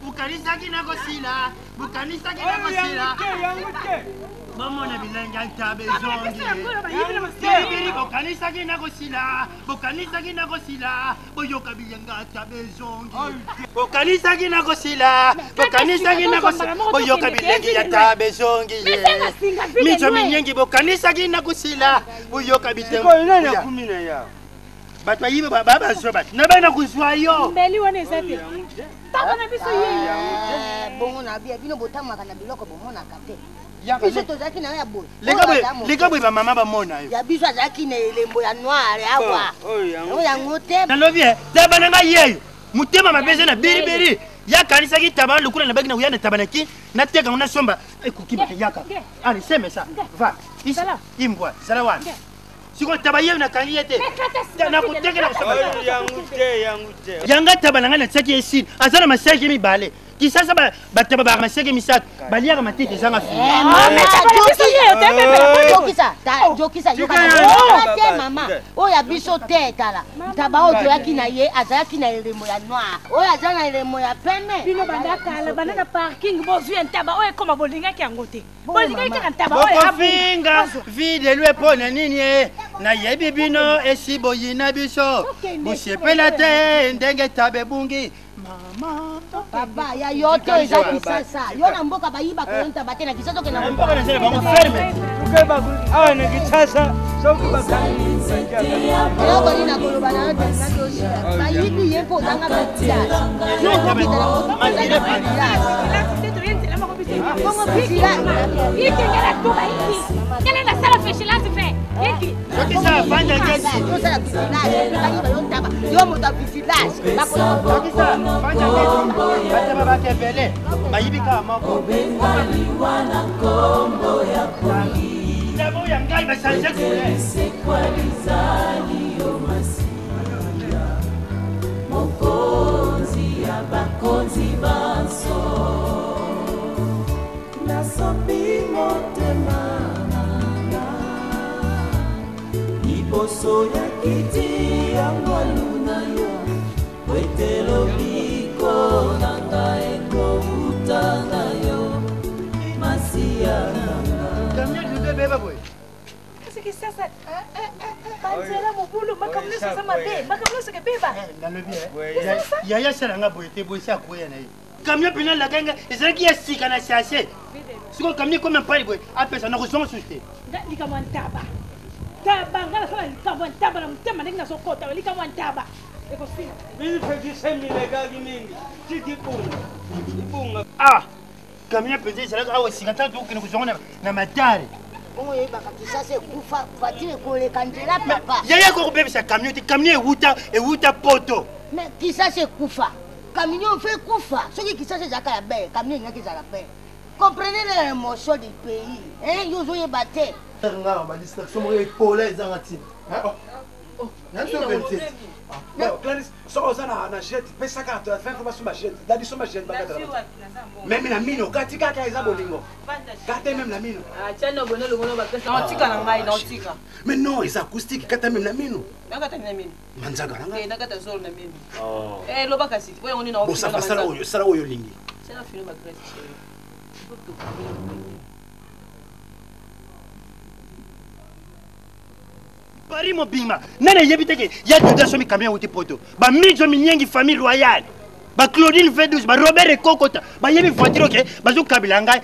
Speaker 15: Ukanisaki na kosila, ukanisaki na kosila. Maman na bilanga tabe zongi. Biri ukanisaki na kosila, ukanisaki na kosila. Boyoka bilanga tabe zongi. Ukanisaki na kosila, ukanisaki na kosila. Boyoka bilanga tabe zongi. Micho minyengi ukanisaki na kosila. Boyoka bilanga.
Speaker 17: Ko ina na 10 ya.
Speaker 15: Batwa yibe baba zoba. Na bana kuzwa yo.
Speaker 11: Mbeli wana zate. Tapa na biso ye.
Speaker 16: Bongo na bia bino botama kana biloko bomona kate.
Speaker 15: Ya
Speaker 16: biso tozaki na ya boy.
Speaker 15: Lega boy ba mama ba mona yo.
Speaker 16: Ya biso azaki na elembo ya noir awa. Ya ngote.
Speaker 15: Na lobie, da bana nga yeyo. Mutema mabeze na biri. Ya kanisa ki tabana lukula na bagina uyana tabana ki na teka una somba ekukiba yaka. Allez, sema ça. Va. Isala. Imbwa. Salawan. Siko tabaye na kaniyete. Na kuteka na kusaba.
Speaker 17: Yangu te.
Speaker 15: Yanga tabana nga na tsaki esini. Azana masaje mi bale. kisasa bataba bamaseke misato baliaka matete ezanga
Speaker 16: jokisa te mama oyo ya biso te tala ntaba oyo toyaki na ye azalaki na elemo ya noir oyo aza na elemo ya pembe
Speaker 11: bino bandakala banda na parking bozwi ya ntaba oyo ekoma bolingaki yango te bolingaki kaka ntaba oyo
Speaker 15: bokofinga vide lwe mpo na nini ye nayebi bino esi boyina biso bosepela te ndenge taba ebungi
Speaker 16: baba ya yo to eza kisasa yo na mboka bayiba kolonta bate na kisasa okena
Speaker 15: mboka na zele bango ferme
Speaker 17: awa na kisasa soki
Speaker 16: bakayokoli na koloba na yo tenga bayibi ye mpo ozanga batilage yo moto ya vigilage
Speaker 15: batema bakebele bayibika moko ya ngai basanze
Speaker 14: mokonzi ya bakonzi banso nasopi motema nanga liboso ya kiti ya ngwalu na yo wetelo biko nanga ekouta na yo masiya nanga
Speaker 11: kisasa banzela mobulu makambo sasa mabe makambo sasa beba
Speaker 15: yaya salanga boye te boye sa koya na ye kamio pina la ganga ezalaki ya sika na sase siko kamio comme un pali boye apesa na kozonga susu te
Speaker 11: likamwa ntaba taba ngala sala likamwa ntaba na mtema ndenge nasokota likamwa ntaba ekofina
Speaker 17: mimi fekisemile kaki mingi tikibunga
Speaker 15: kamio peze ezalaki awa sika tatu okende kozonga na matare
Speaker 16: bongo yebaka kisasa ekufa voiture ekoleka nzela papa
Speaker 15: yaya kokobebisa kamio te kamio ewuta poto
Speaker 16: mais kisasa ekufa kamio mfe ekufa soki kisasa ezalaka ya bere kamio engaki ezala bere comprenez les émotions du pays yo ozoyeba te
Speaker 1: nga badistraction moko epola ezanga ntina
Speaker 2: Clarisse, só usando na gente, pensa que a tua frente vai sumar gente, dá de sumar gente para cada um. Mesmo na mino, katika que é zabolingo. Kate mesmo na mino.
Speaker 3: Ah, tiens no bono logo ba pesa. Não tika na ngai, não tika.
Speaker 2: Mais non, is acoustique, kate mesmo na mino.
Speaker 3: Não kate na mino.
Speaker 2: Manzaga na ngai.
Speaker 3: Na kate zolo na mino. Oh. Lo ba kasi, foi onde na
Speaker 2: office. Bosa sala oyo lingi.
Speaker 3: Sala filme ba Grace.
Speaker 15: Pari mobima nana yebi teke ya duda somi kamia uti poto ba mijo minyengi famille royale ba Claudine V12 ba Robert Ekokota ba yebi voiture ke bazo kabila ngai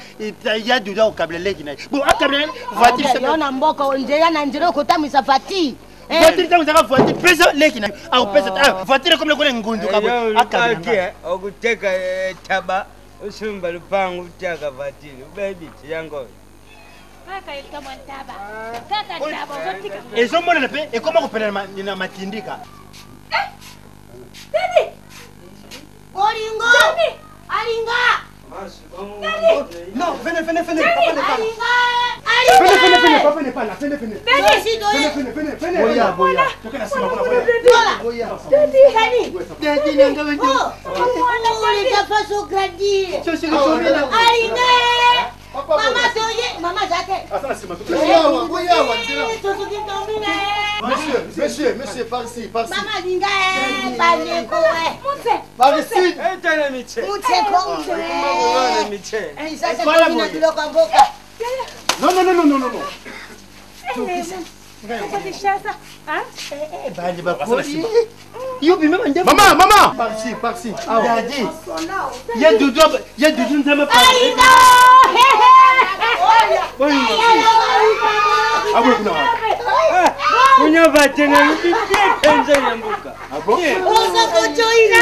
Speaker 15: ya duda o kabila leki na bo akabila voiture
Speaker 16: se na mboka onjeya na njero kotamisa fati
Speaker 15: voiture tangu zaka voiture pesa leki na au pesa voiture comme le kole ngundu kabo akabila ngai
Speaker 17: okuteka taba usumba lupangu utaka voiture baby yango
Speaker 15: ezomona na pe ekoma kopela na matindika
Speaker 16: Daddy Boringo Alinga
Speaker 2: Non, venez, papa n'est pas là. Venez, papa n'est pas là, venez. Boya. Tu connais ça, Boya.
Speaker 16: Daddy, Mama soye, mama jate.
Speaker 1: Monsieur, par ici.
Speaker 16: Mama linga baneko
Speaker 1: par ici. Maman. Par ici.
Speaker 15: Il y a Doudou dans ma part.
Speaker 17: Punya batenga miti penza nyambuka.
Speaker 16: Abo? Oza kochoina.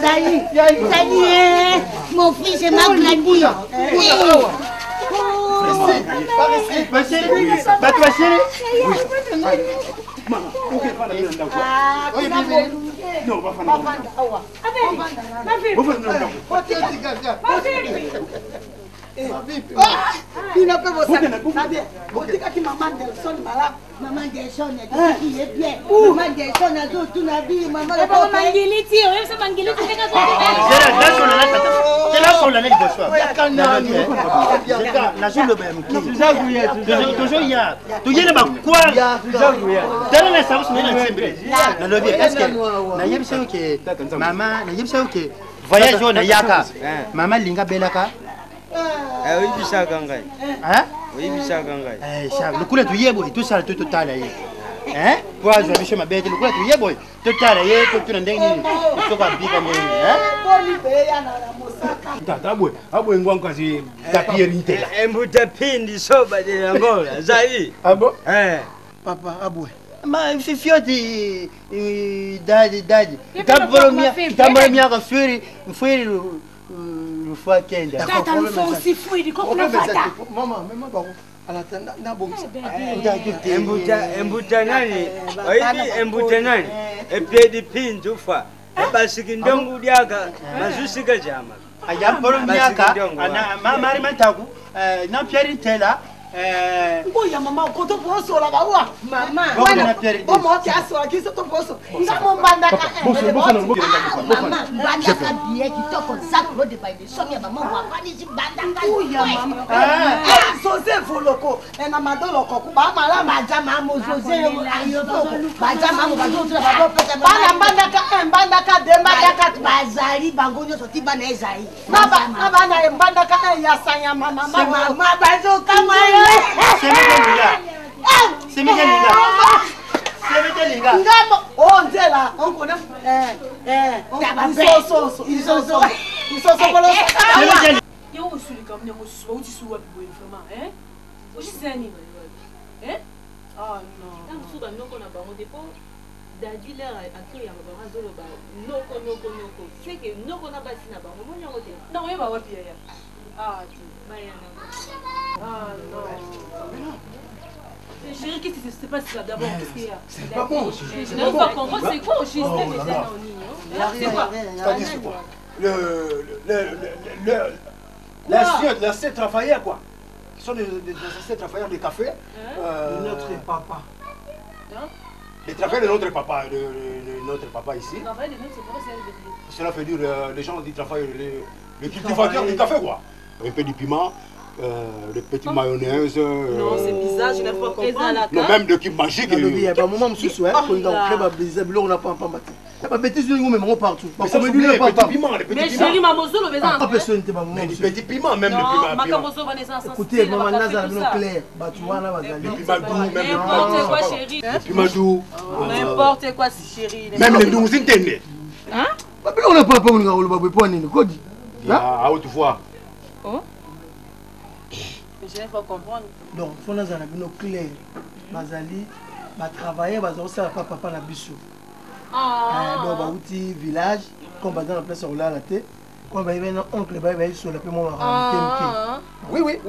Speaker 16: Dani, mon fils est mal grandi.
Speaker 15: Ma chérie, toi chérie.
Speaker 2: Non, va
Speaker 16: Maman Gerson a dit qu'il est bien. Maman Gerson a dit tout la vie. Maman le papa.
Speaker 7: Mangiliti, on ça Mangiliti c'est quand
Speaker 15: c'est là sur l'année de bonsoir. La journée le toujours il y a. Tu y a pas quoi? Dans la salle c'est une semblée. Na lobi est-ce que na yebisa que maman na yebisa que voyage on yaka. Maman linga belaka.
Speaker 17: Oui bisa kangai.
Speaker 15: Hein?
Speaker 17: Oui bisa kangai.
Speaker 15: Ça le couleur tu yebo tout ça tout total là. Hein? Pour je vais chez ma bête le couleur tu yebo total là tu n'as ndenge tu vas bika moi hein?
Speaker 2: Tata abwe ngwangu kasi tapier intela.
Speaker 17: Embuta pindi soba de Angola. Zai.
Speaker 2: Ah bon?
Speaker 15: Papa abwe. Ma fifioti dadi. Tamboromia ka fuiri le fois kenda.
Speaker 7: Tata nous faut aussi fuiri comme la fata.
Speaker 15: Maman bako. Ala na bon.
Speaker 17: Embuta nani? Oyi embuta nani? Epedi pindu fa. Basiki ndongu diaka mazusika jama.
Speaker 15: Aya boromia ka ana mama mataku na pieri tela.
Speaker 5: Ngoya mama koto poso la bawa. Mama. O mo ti aso aki so to poso. Ngamo mbanda ka.
Speaker 16: Mama, banda ka biye kitoko zakro de baile. Somi mama wa fani si banda ka.
Speaker 5: Uya mama. So se foloko. Na madolo ko ku ba mala maja mamo so se ayo to. Baja mamo ba zo tra ba do pete. Bala mbanda ka demba ya ka
Speaker 16: bazari bangonyo so ti bana ezai.
Speaker 5: Baba na mbanda ka ya sanya mama. Mama ba zo kama
Speaker 15: C'est Miguelinga.
Speaker 5: Oh, Ndela, on connaît. Ils sont
Speaker 11: yo usuli kamne mo suwa uti suwa bibo vraiment hein usisani hein ah non
Speaker 3: tant suba noko na bango depo dadi leur akiri ya baba zolo ba noko c'est que noko na basi na bango mo nyango te
Speaker 11: non yeba wapi ya ah tu
Speaker 3: bayana
Speaker 11: ah non chérie, qu'est-ce qui se passe là d'abord? Qu'est-ce qu'il y a?
Speaker 2: C'est pas bon.
Speaker 11: Je n'arrive pas à comprendre, c'est quoi au juste? C'est quoi?
Speaker 2: C'est quoi? Les anciens travailleurs, quoi. Qui sont des anciens travailleurs de café.
Speaker 5: Notre papa.
Speaker 2: Les travailleurs de notre papa, notre papa ici. Cela veut dire les gens qui travaillent, les cultivateurs du café, quoi. Un peu du piment. Des petites mayonnaises.
Speaker 11: Non, c'est bizarre, je n'ai pas compris.
Speaker 2: Non, même de qui magique.
Speaker 15: Il y a un moment, monsieur Souhait, quand il a on n'a pas battu. La bêtise, nous même partout.
Speaker 2: Mais ça me dit les petits piments.
Speaker 11: Mais chérie, Mamozo, le
Speaker 2: pas personne n'était pas maman. Les petits piments, même le piment.
Speaker 11: Mamozo, Vanessa,
Speaker 15: écoutez, maman Nazar, nous clair. Batouana,
Speaker 2: le piment doux, même le
Speaker 11: n'importe quoi, chérie.
Speaker 2: Le piment doux.
Speaker 11: N'importe quoi, chérie.
Speaker 2: Même les douze intendés.
Speaker 11: Hein?
Speaker 15: On n'a pas peur, on a pas peur,
Speaker 2: à haute voix.
Speaker 11: Je n'ai pas comprendre.
Speaker 15: Donc, il faut que nous clair. Bazali, travailler, ça papa na biso. Donc, bah outil village, comme dans la place où là la tête, quand bah il y a un oncle, bah il sur le paiement
Speaker 2: Oui.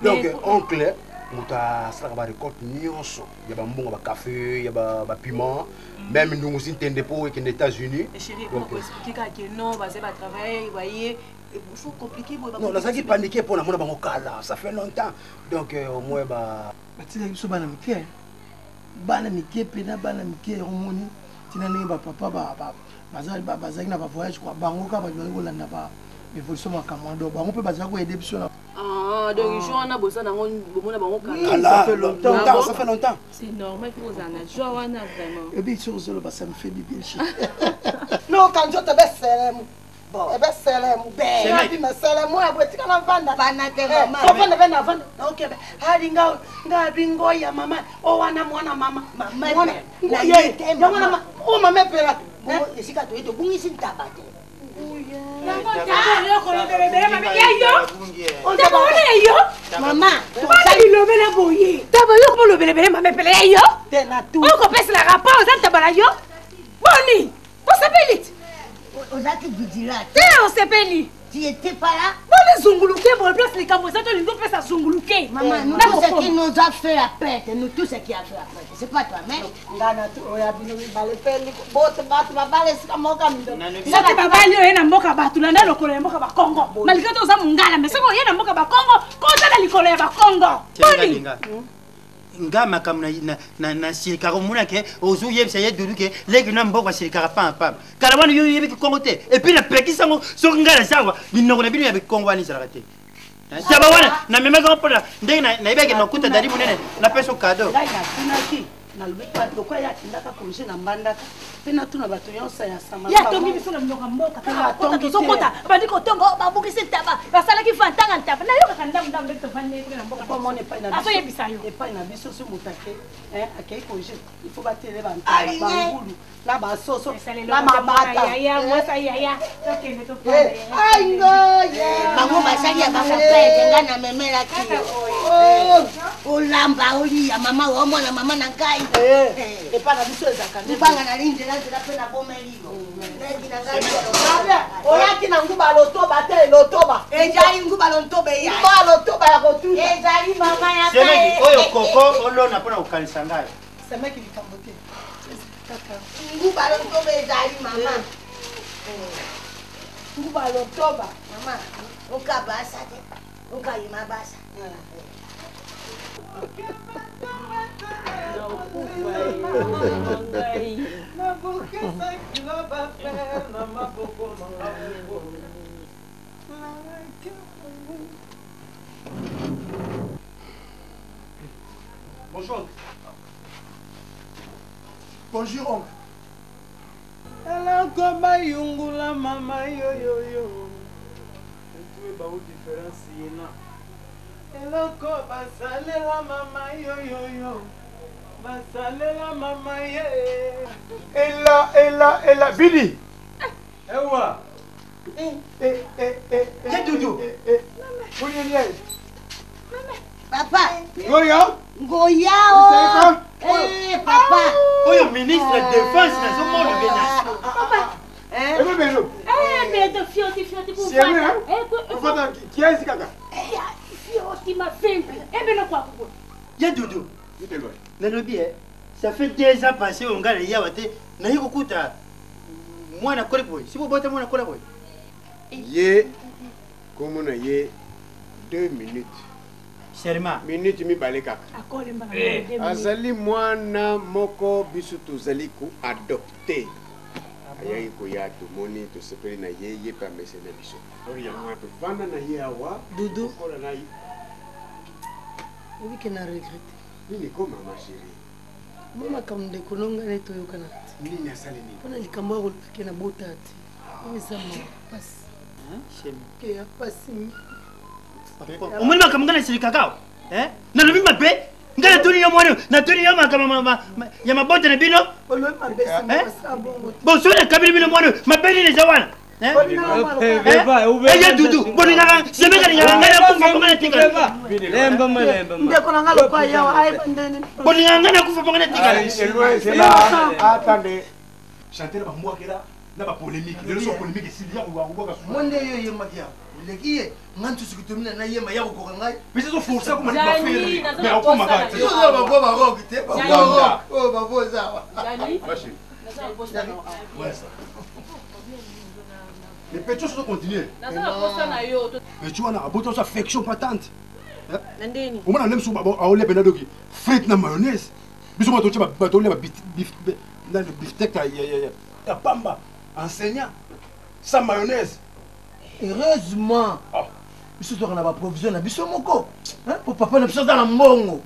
Speaker 2: Donc oncle, muta ça va récolte nyonso. Il y a un café, il y a un piment. Même nous aussi t'entendez pour les États-Unis.
Speaker 11: Chérie, comment expliquer que non, bah c'est pas travailler, voyez. Il faut compliquer.
Speaker 2: Non, là ça qui paniqué pour la monnaie bancaire, ça fait longtemps. Donc au moins bah.
Speaker 15: Tu sais que ce banamike, banamike, pena banamike, romoni. Tu n'as pas papa, bazali na ba voyage quoi. Bango ka ba jola na ba. Mais faut seulement commando. Bango peut bazali ko aider biso na.
Speaker 11: Ah, donc ils ont na bossa na bomona bango ka.
Speaker 2: Ça fait longtemps, ça fait longtemps.
Speaker 3: C'est normal que vous en avez joana vraiment.
Speaker 15: Et bien sur ça ça me fait du bien.
Speaker 5: Non, quand je te baisse bon, et ben c'est le bien. C'est le moi après tu quand vanda.
Speaker 16: Bana te
Speaker 5: mama. Vanda vanda vanda. OK. Hali nga bingo ya mama. O wana mwana mama. Mama. Na yete mama. O mama pera.
Speaker 16: Esika to eto bungisi ntabate.
Speaker 7: Mama, lobela boye. Taba yo ko lobela bele mama pele yo.
Speaker 5: Tena tu.
Speaker 7: On ko pesa la rapport za tabala yo. Boni, on s'appelle it.
Speaker 16: Ozaki vigilante.
Speaker 7: On s'appelle.
Speaker 16: Tu étais pas là?
Speaker 7: Bon, zunguluke, bon, place les camps, ça te les autres ça zunguluke.
Speaker 16: Maman, nous tous ce qui nous a fait la perte, nous tous ce qui a fait la perte. C'est pas toi, mais.
Speaker 5: Ngana tu oya bino bale peli, bote batu babale sika moka mindo.
Speaker 7: Ça te babale yo na mboka batu na ndalo kolo mboka ba Congo. Malgré tout ça mungala, mais c'est quoi yo na mboka ba Congo, ko ça na likolo ya ba Congo.
Speaker 15: nga makambo na sirikaka omona ke ozuyebisa ye dudu ke leki na mboka sirikaka pam kala wana yo yebiki kongo te epuis napekisi yango soki ngai nazangwa minoko na bino ya bikongo wana ezalaka te taba wana namemaka mpona ndenge nayebaki nakuta dadi monene napesa kado
Speaker 5: nalobi lokwa ye akendaka konge na mbandaka mpe natuna bato nyonso ya sama
Speaker 11: ye atongi biso na biloko mboka tozokota bandi kotonga babukisi ntaba basalaki fantanga ntaba nayokaka ndamudambu ndenge tovandi na mboka azoyebisa yo
Speaker 5: epai na biso so moto akei konge ifo batele bantaba bangulu na basoso na mabata
Speaker 16: bango basali ya bango pete nga na memelaki olamba olia mama omona mama na ngai
Speaker 5: epai na biso ezaka
Speaker 16: libanga na linzela mpe na bomelio
Speaker 5: oyaki na nguba lotoba te lotoba
Speaker 16: ezali nguba lotoba
Speaker 5: lotoba ya kotuta
Speaker 16: ezali mama ya
Speaker 15: semeki oyo koko olona mpona kokanisa ngai
Speaker 5: semeki likambo te
Speaker 16: nguba lotoba ezali mama
Speaker 5: nguba lotoba
Speaker 16: mama okabasa te okayima basa
Speaker 1: Bonjour. Bonjour, oncle.
Speaker 6: Eloko bayungula mama yoyoyo. Etuwe ba différence yena. Eloko basalela mama yoyoyo. Basalela mama ye.
Speaker 2: Ela, Billy.
Speaker 6: Ewa.
Speaker 15: Dudu.
Speaker 16: Papa.
Speaker 2: Goya.
Speaker 16: Goya. Papa.
Speaker 15: Oyo ministre de défense nazomona bena.
Speaker 16: Papa.
Speaker 2: Ebe beno.
Speaker 11: Mais de fioti pour
Speaker 2: voir. Qui est-ce kaka?
Speaker 11: Fioti ma femme. Beno kwa kuko.
Speaker 15: Ya Dudu. Nalobi ça fait 2 ans passé on ngala yawa te na hiko kuta mwana kole boy. Si bobote mwana kole boy.
Speaker 4: Ye komona ye 2 minutes.
Speaker 15: Sérieusement.
Speaker 4: Minute mibale kaka. Azali mwana moko biso tozali ko adopter. Ayaki koya tomoni tosepeli na ye ye pa mese na biso. Oriyango tovanda na ye awa.
Speaker 5: Dudu.
Speaker 4: Kola na ye.
Speaker 5: Oui, que na regrette.
Speaker 4: Nini koma ma chérie.
Speaker 5: Mama kam de kononga ne toyokana.
Speaker 4: Nini asali nini?
Speaker 5: Pona likambo ya kolobaki na botati. Eza pasi. Ke ya pasi.
Speaker 15: Omoni makambo nga na sirika kao nalobi mabe nga natuni yo mwana natuni yo makambo ya mabota na bino bon soki nakabili bino mwana mabe nini eza wana eya dudu boningaka semekalingaka ngai nakufa mponga natikala
Speaker 5: ndeko na nga lokwa yawa ayeba ndeni
Speaker 15: boningaka ngai nakufa mponga natikala
Speaker 2: Attendez. Chanter bambwakela na ba polémique. Le so polémique esili ya kuboka suma.
Speaker 1: Monde yo yemaki ya. Lekiye ngantu sikutumina na yema ya kokoka ngai.
Speaker 2: Mais c'est forcer comme ba faire. Mais au koma gati.
Speaker 1: Yo ba ba rock te. Oh ba bo zawa.
Speaker 3: Yani.
Speaker 2: Vache.
Speaker 1: Ouais ça.
Speaker 2: Les petits sont continuer.
Speaker 3: Nazala posa na yo.
Speaker 2: Mais tu vois na aboto sa affection patente.
Speaker 3: Nandeni.
Speaker 2: Au moins même sous babo aole benadoki. Frites na mayonnaise. Biso mato tcha ba tole ba beef dans le beefsteak ya pamba enseignant sans mayonnaise.
Speaker 1: Heureusement. Biso to kana ba provision na biso moko. Pour papa na biso dans la mbongo.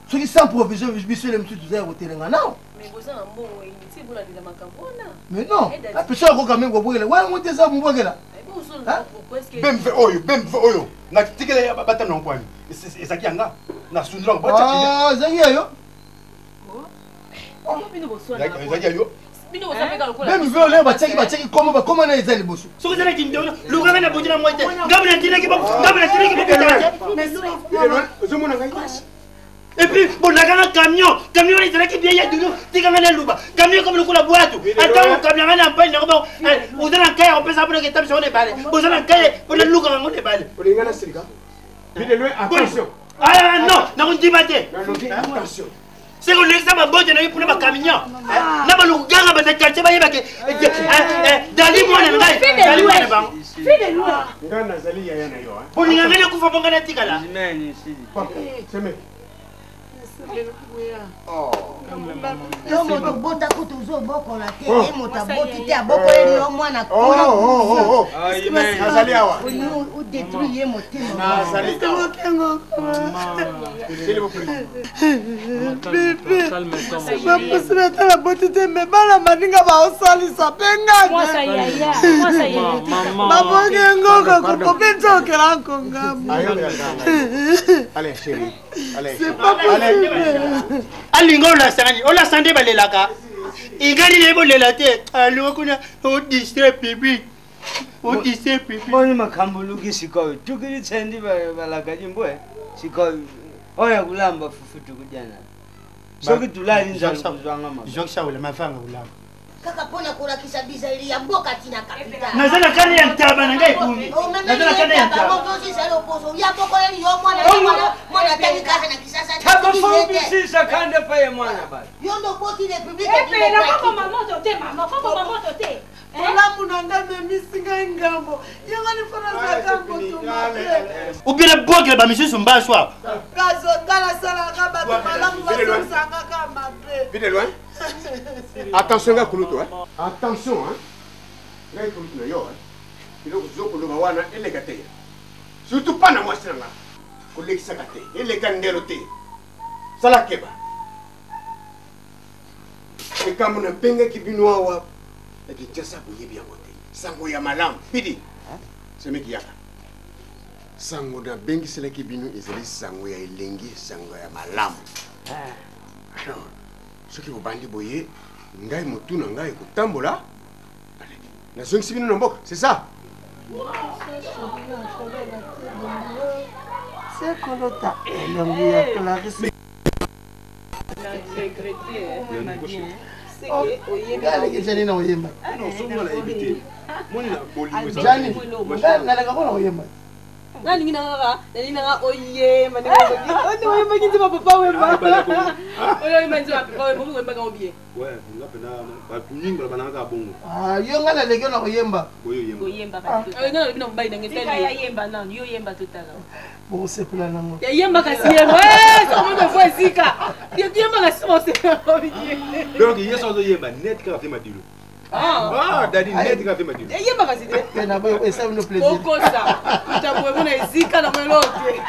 Speaker 1: Ce qui sans provision biso le mtu tuza hotelenga nao.
Speaker 3: Mais boza na mbongo initi bula de makambo na.
Speaker 1: Mais non, la personne ko kamé ko bogela. Wa ngote za mbogela.
Speaker 2: Bem fe oyo. Na tikela ya bata na nkwani. Ezaki yanga na sunira ko bacha.
Speaker 1: Ah, zaki yo.
Speaker 2: Ezaki yo.
Speaker 1: Même vu on va checker comment na ezali bosu.
Speaker 15: Soko zala kindona luganga na bojina moite. Ngabona tileki bo
Speaker 2: Zomona ngai.
Speaker 15: Et puis, bon, on a un camion est là qui vient de nous, camion comme le coup la boîte. Attends, camion n'a pas une norme. Vous avez un cahier, on peut savoir que tu as sur les balles. Vous avez un cahier, pour le look on les balles.
Speaker 2: Pour les gars, c'est le gars. Attention.
Speaker 15: Ah non, non, on dit pas.
Speaker 2: Attention.
Speaker 15: C'est qu'on l'examen à boîte, on a eu pour le camion. N'a pas le gars, mais c'est quartier, il va dans les mois, dans les mois.
Speaker 11: Fais de loin.
Speaker 15: Pour les gars, il faut pas qu'on ait là.
Speaker 16: yo moto bota kutu ozobokola te ye moto aboti te abokoleli yo mwana
Speaker 4: nazali awa
Speaker 16: odétruit ye motema
Speaker 5: baposi betala boti te me bana baninga baosalisa mpe ngababoki ngoka kokope nzokela nkongama
Speaker 4: Allez, chérie. Allez.
Speaker 5: C'est pas possible.
Speaker 15: Alinga olasanga nde balelaka ingani na ye bolela te alinga kuna odistre public odistre public
Speaker 17: boni makambo oluki sikoyo tukilitsendi balaka jimbo sikoyo oya kulamba fufu tukujana soki tulali nzalukuzwanga ma
Speaker 15: jokshawula mafanga kulamba
Speaker 16: kaka mpona kolakisa bizaleli ya mboka tina kapitale
Speaker 15: naza na kane ya ntaba na ngai kumi naza na kane ya ntaba
Speaker 16: yabokoleli yo mwana tali kasa na kisasa
Speaker 17: tabafambisisa kande paye mwana basi
Speaker 16: yo ndo boti republike
Speaker 11: nakokoma moto te mama okokoma moto te
Speaker 5: olamu na nga memisi ngai ngambo yangani fonazaka mbotomate
Speaker 15: ubile bokele bamisusu mbaswa
Speaker 5: kazonga nasalaka bato malamu basolisangaka mabe
Speaker 4: Vite loin. Attention, gars, Koulouto. Attention, hein. Là, Koulouto, yo, hein. Il faut que vous wana et les gâtés. Surtout pas dans moi, c'est là. Collègue Sakate, et les candelotés. Salakeba. Et comme on a penga qui binoa, et puis tiens ça pour y bien voter. Sango ya malam, pidi. C'est mec yaka. Sango na bengi c'est là qui bino, et c'est sango ya elengi, sango ya malam. Alors. Ce qui vous bandit boyer, ngai motu na ngai kotambola. Allez, na zongi bino na mboka, c'est ça.
Speaker 5: C'est kolota elongi ya Clarisse. Jani na oyemba.
Speaker 2: Non, somo na éviter. Moi na boli.
Speaker 5: Jani, naleka kona oyemba.
Speaker 11: Nani nginanga oyema ni oyema kinzima papa wemba oyema nzima papa wemba mu wemba ka obie
Speaker 2: Ouais, nga pena ba tuninga bana ka bongo.
Speaker 5: Ah, yo ngana leki na oyemba.
Speaker 11: oyemba ka ngana lebina mbai na ngesa ya yemba nani yo yemba totala
Speaker 5: Bon c'est pula nango.
Speaker 11: ya yemba kasi yemba ça me fait zika yemba kasi mo c'est obie
Speaker 2: Donc yeso zo yemba net ka fe madilo. Ah, dadi net ka fe madilo.
Speaker 11: yemba kasi de
Speaker 5: Pena boyo esa no plaisir.
Speaker 11: okosa utabwe mona zika na mwelote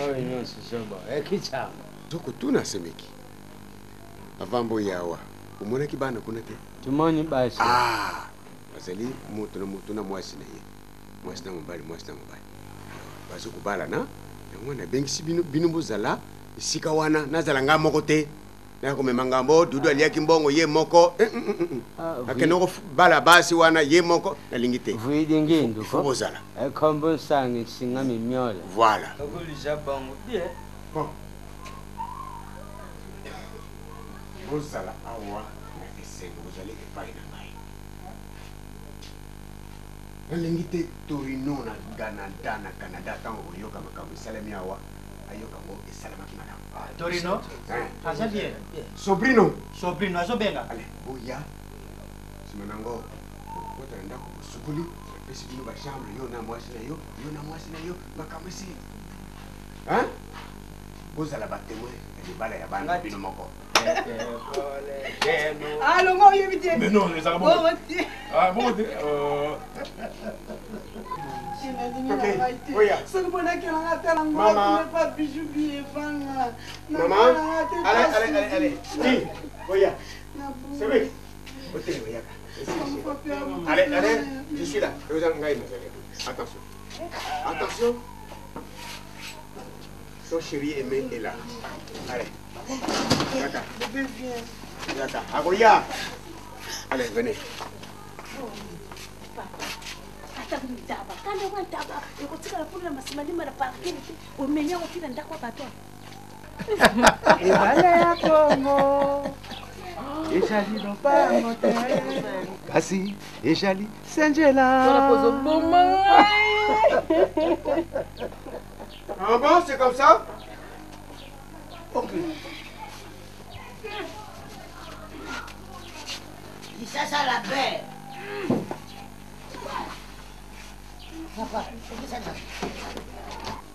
Speaker 17: oyo nyonso soba ekichama
Speaker 4: Zoko tuna semeki. Avambo yawa. Umonaki bana kuna te.
Speaker 17: tumoni basi
Speaker 4: Bazali moto na mwasi na ye. Mwasi na mobali. Bazo kubala na mwana bengi bino bozala isika wana nazala nga moko te. Na komema ngambo dudu aliaki mbongo ye moko. Akenoko bala basi wana ye moko nalingi te.
Speaker 17: vuidi ngindu ko
Speaker 4: bozala.
Speaker 17: ekombo nsangi singa mimyola
Speaker 4: Voilà.
Speaker 17: okulisa bongo bien
Speaker 4: Bon. Bozala awa na esengo bozali epai na ngai. Nalingi te Torino na Canada na Canada tango oyoka makambo esalemi awa ayoka ngo esalemaki malamu.
Speaker 15: Torino aza bien
Speaker 4: Sobrino
Speaker 15: azobenga
Speaker 4: ale boya sima nango kota na ndako bosukuli apesi bino bachambre yo na mwasi na yo makambo esi hein bozala batemoin ya libala ya bana bino moko.
Speaker 5: Allô, moi, il est
Speaker 2: Mais non, les Arabes. Ah bon,
Speaker 4: allez, voyez. C'est vrai. Allez, je suis là. Attention. Attention. Son chéri aimé est là. Allez. Yaka. Agoya. Allez, venez.
Speaker 11: Taba kanda kwa taba ikotika la pula masimani na parking umenya ukila ndakwa bato
Speaker 5: Ebale ya Kongo Ejali no pa mote Kasi Ejali Senjela
Speaker 11: Voilà pozo boma
Speaker 4: Ah bon, c'est comme ça?
Speaker 16: Ok. Dis ça la paix. Papa, c'est ça.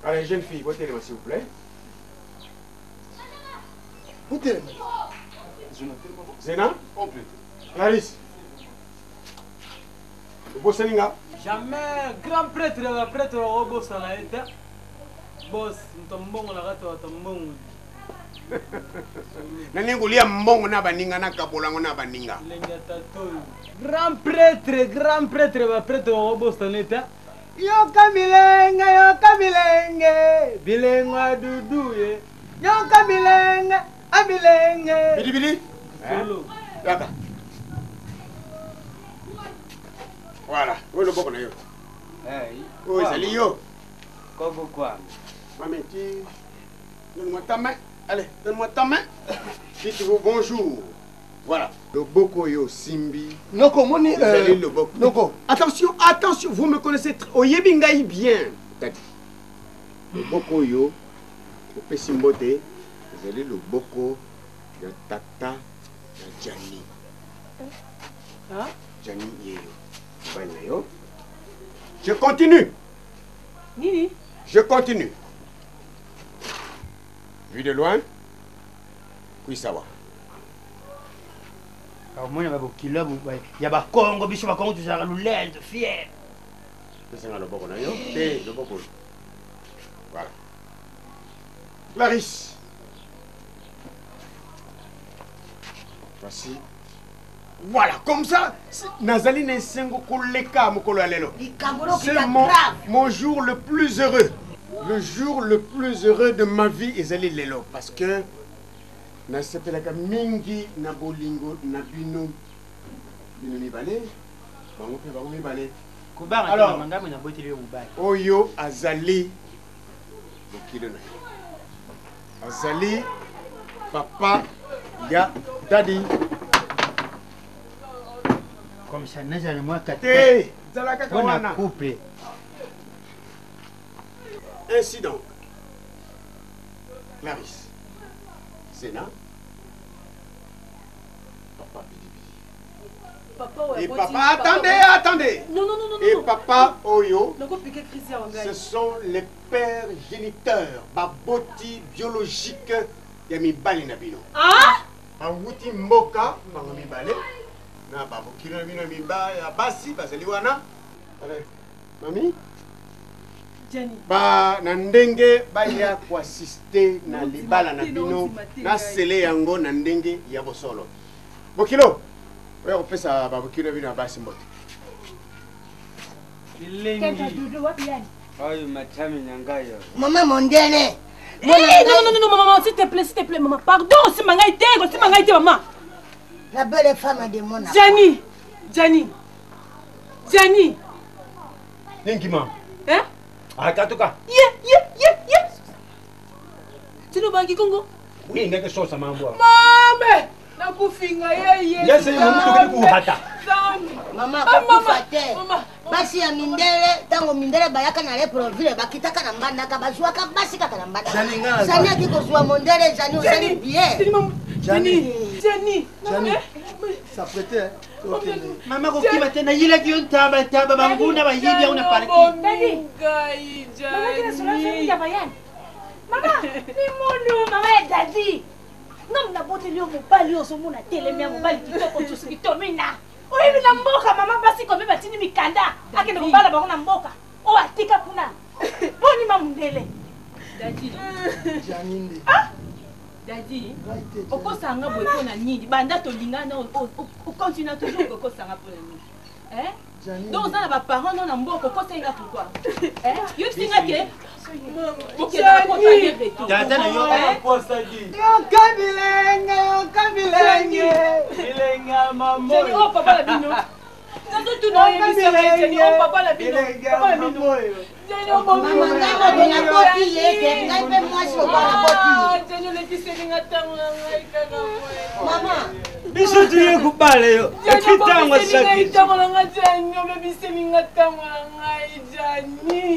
Speaker 4: Allez, jeune fille, votez-moi s'il vous plaît. Zena? Clarisse? Boss Ninga?
Speaker 6: Jamais grand prêtre au boss à la été. Boss, nous tombons la rate à tombons.
Speaker 4: Nani ngulia mbongo na baninga na kabolango na baninga.
Speaker 6: Grand prêtre va prêtre au boss à l'été. Yo kamilenge, bilengwa duduye. Yo kamilenge, abilenge.
Speaker 4: Bili. Là-bas. Voilà. Où est le bon yo? Oh, c'est yo.
Speaker 17: Quoi?
Speaker 4: Maman, donne-moi ta main. Allez, donne-moi ta main. Dites-vous bonjour. Voilà. Le boko yo simbi.
Speaker 1: Noko, moni.
Speaker 4: Le boko.
Speaker 1: Noko.
Speaker 4: Attention, vous me connaissez très. Oyebingai bien. Le boko yo. Au Pessimbote. Vous allez le boko. Le tata. Le Jani. Jani Yeyo. Je continue.
Speaker 11: Nini?
Speaker 4: Je continue. Vu de loin, oui ça va.
Speaker 15: Moi, il y a des Congo, il y a des Congo, il y a des fier.
Speaker 4: Voilà. Clarisse. Voici. Voilà, comme ça, Nazali Nensengo Koleka Mokolo Alelo. C'est mon jour le plus heureux. Le jour le plus heureux de ma vie est Zali Lelo. Parce que na sepelaka mingi na bolingo na bino mibale. Bango mibale. Alors, Oyo Azali Bokilo na. Azali papa ya daddy.
Speaker 15: Comme ça, nous allons moi
Speaker 4: couple. Ainsi donc, Clarisse, Zena, papa Bidi. Et papa, attendez.
Speaker 11: Non.
Speaker 4: Et papa Oyo, ce sont les pères géniteurs, baboti biologique, Yami Bali Nabino.
Speaker 11: Ah?
Speaker 4: Awuti Mboka, Mangami Bale. Na babu kilo bino mimba ya basi bazali wana. Allez, mami.
Speaker 11: Jenny.
Speaker 4: Ba na ndenge ba ya ko assister na libala na bino na sele yango na ndenge ya bosolo. Bokilo. Oya kopesa babu kilo bino ya basi mbote.
Speaker 16: Kenta dudu wapi yani?
Speaker 17: Oyo matami nyangayo.
Speaker 16: Maman Mondele.
Speaker 11: Non, maman, s'il te plaît, maman. Pardon, si mangaïté, maman.
Speaker 16: La belle femme de mon âme.
Speaker 11: Jani.
Speaker 2: Ninkima.
Speaker 11: Hein?
Speaker 2: Akatoka.
Speaker 11: Yes. Tu nous banques Congo?
Speaker 2: Oui, il n'y a que chose à m'envoyer.
Speaker 11: Maman, na kufinga yeye.
Speaker 2: Yes, c'est mon tour hata.
Speaker 16: Maman, kufate. Basi ya mindele, tango mindele bayaka na le provile, bakitaka na mbanda ka bazuaka basi kaka na mbanda. Zani akiko zuwa mondele, Zani osali bien.
Speaker 11: Jani.
Speaker 1: Ça prêtait.
Speaker 15: Maman, ko kima tena yila kion taba banguna ba yibi una parki.
Speaker 11: Gai Jani.
Speaker 18: Maman, ni monu mama e dadi. Ngam na bote lio mobali oso mona telemia mobali kitoko tusuki tomina. Oyebi na mboka mama basi ko beba tini mikanda. Akende kobala bango na mboka. O atika kuna. Boni mamundele.
Speaker 11: Dadi.
Speaker 1: Janinde.
Speaker 11: Dadi. Okosanga boy pona nini? Banda to lingana o continue toujours okosanga pona nini? Hein? Donc ça va parents non na mboka okosenga pourquoi? Hein? Yo singa ke OK,
Speaker 15: Tata na yo
Speaker 6: posta di. Yo kabilenge. Bilenga mamo.
Speaker 11: Jenny oh papa la bino. Nando tu no yebi Jenny oh papa la bino. Papa la bino. Jenny oh mama
Speaker 16: ngana na boti yeke, ngai pe mwasi o bana boti.
Speaker 11: Jenny le piseni ngatanga ngai kana boy.
Speaker 16: Mama,
Speaker 17: biso tuye kubale yo. Ekitangwa
Speaker 11: saki. Ngatanga ngajani, yo le piseni ngatanga ngai Jenny.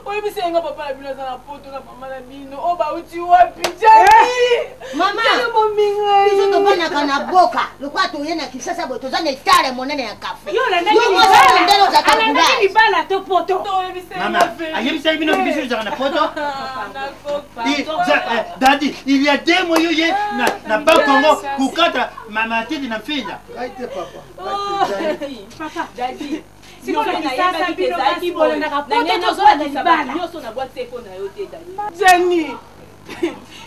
Speaker 10: oyebisenga papa na bino aza na poto na mama na bino o bauti wapi jani
Speaker 16: mama
Speaker 10: mominga
Speaker 16: biso tovanaka na boka lokwa toye na kisasa boye toza na etare monene ya kafe
Speaker 18: libala to poto
Speaker 15: mama ayebisaki bino biso ezaka na poto dadi il y a 2 mois yoye na bankongo kukata mama tete na mfinja
Speaker 18: papa dadi
Speaker 10: jani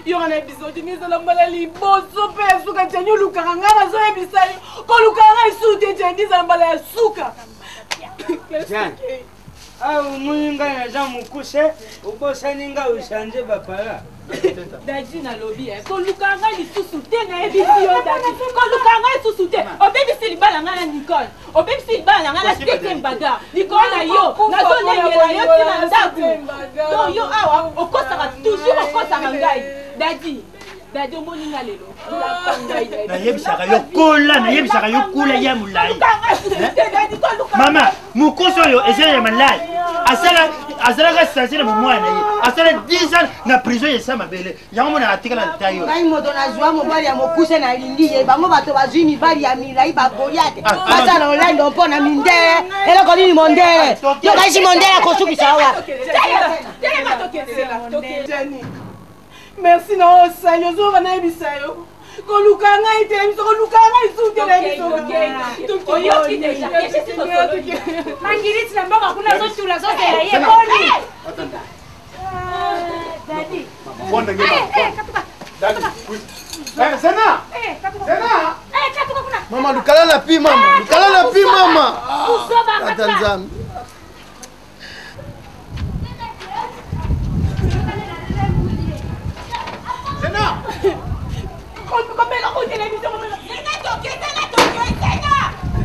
Speaker 10: yoka na biso jani ezala mbala liboso mpe ya suka jani olukaka nga nazoyebisa yo kolukaka nga esu te jani ezala mbala ya suka
Speaker 17: muninga naza mokuse okosaninga osanje bapara
Speaker 18: dadi nalobi kolukanga lisusu te nayebisi yo dadi kolukanga lisusu te obebisi libala nga na nicole obebisi libala na nga na tete mbaga likolo na yo nazolengela yo te na ndako don yo awa okosaka toujours okosaka ngai dadi omoninga lelo
Speaker 15: nayebisaka yo kola nayebisaka yo kula ya molai mama mokosi oyo ezala ya malai azalaka sase na bomwana ye asala 10 ans na prison yesa mabele yango mona atikala ta yo
Speaker 16: ngai moto nazwa mobali ya mokuse na lingi ye bango bato bazwi mibali ya milai bagoliate baza na olando mpo na mindele eloko nini mondele yo kaisi mondele akosukisa awa
Speaker 10: merci na osali ozoka nayebisa yo koluka ngai te biso koluka ngai su te na biso
Speaker 18: oyoki deja mangiriti na mboka kuna zotula zotela ye boni dadi
Speaker 1: Zena! Mama, lukala na pi mama, lukala na pi mama. Atanzam.
Speaker 10: Zena! Komela ko television komela. Zena toke,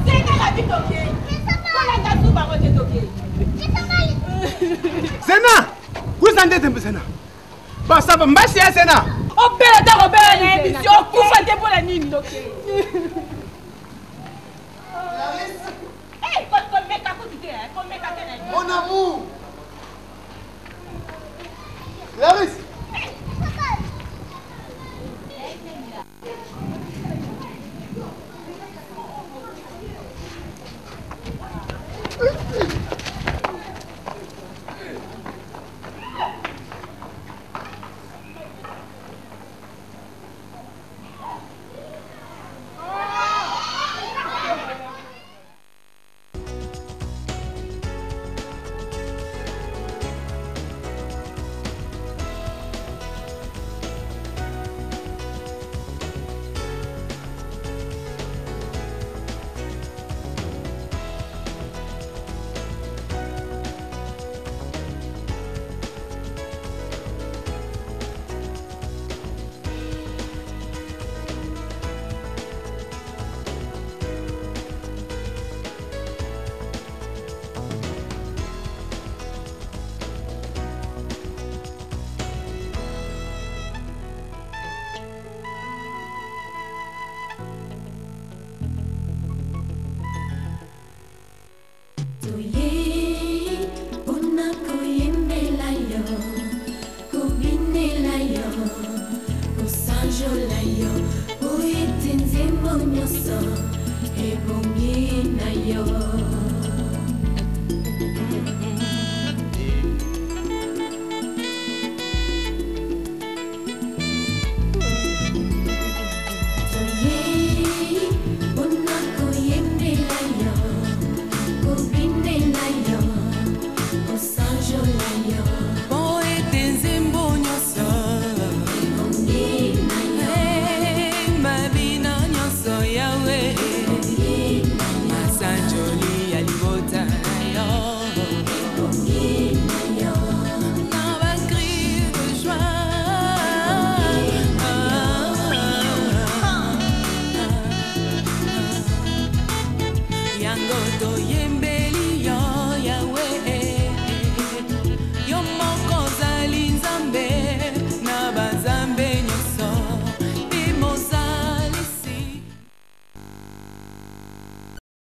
Speaker 10: Zena la bitoke. Kola tasu ba ko toke.
Speaker 2: Zena! Kuza ndete Zena. Basa mbasi ya Zena.
Speaker 10: Opela ta robela na émission kufa te pour la nini. Eh, kon meka ko tike, kon meka tena.
Speaker 1: Mon amour. Clarisse.
Speaker 14: Yango to yembe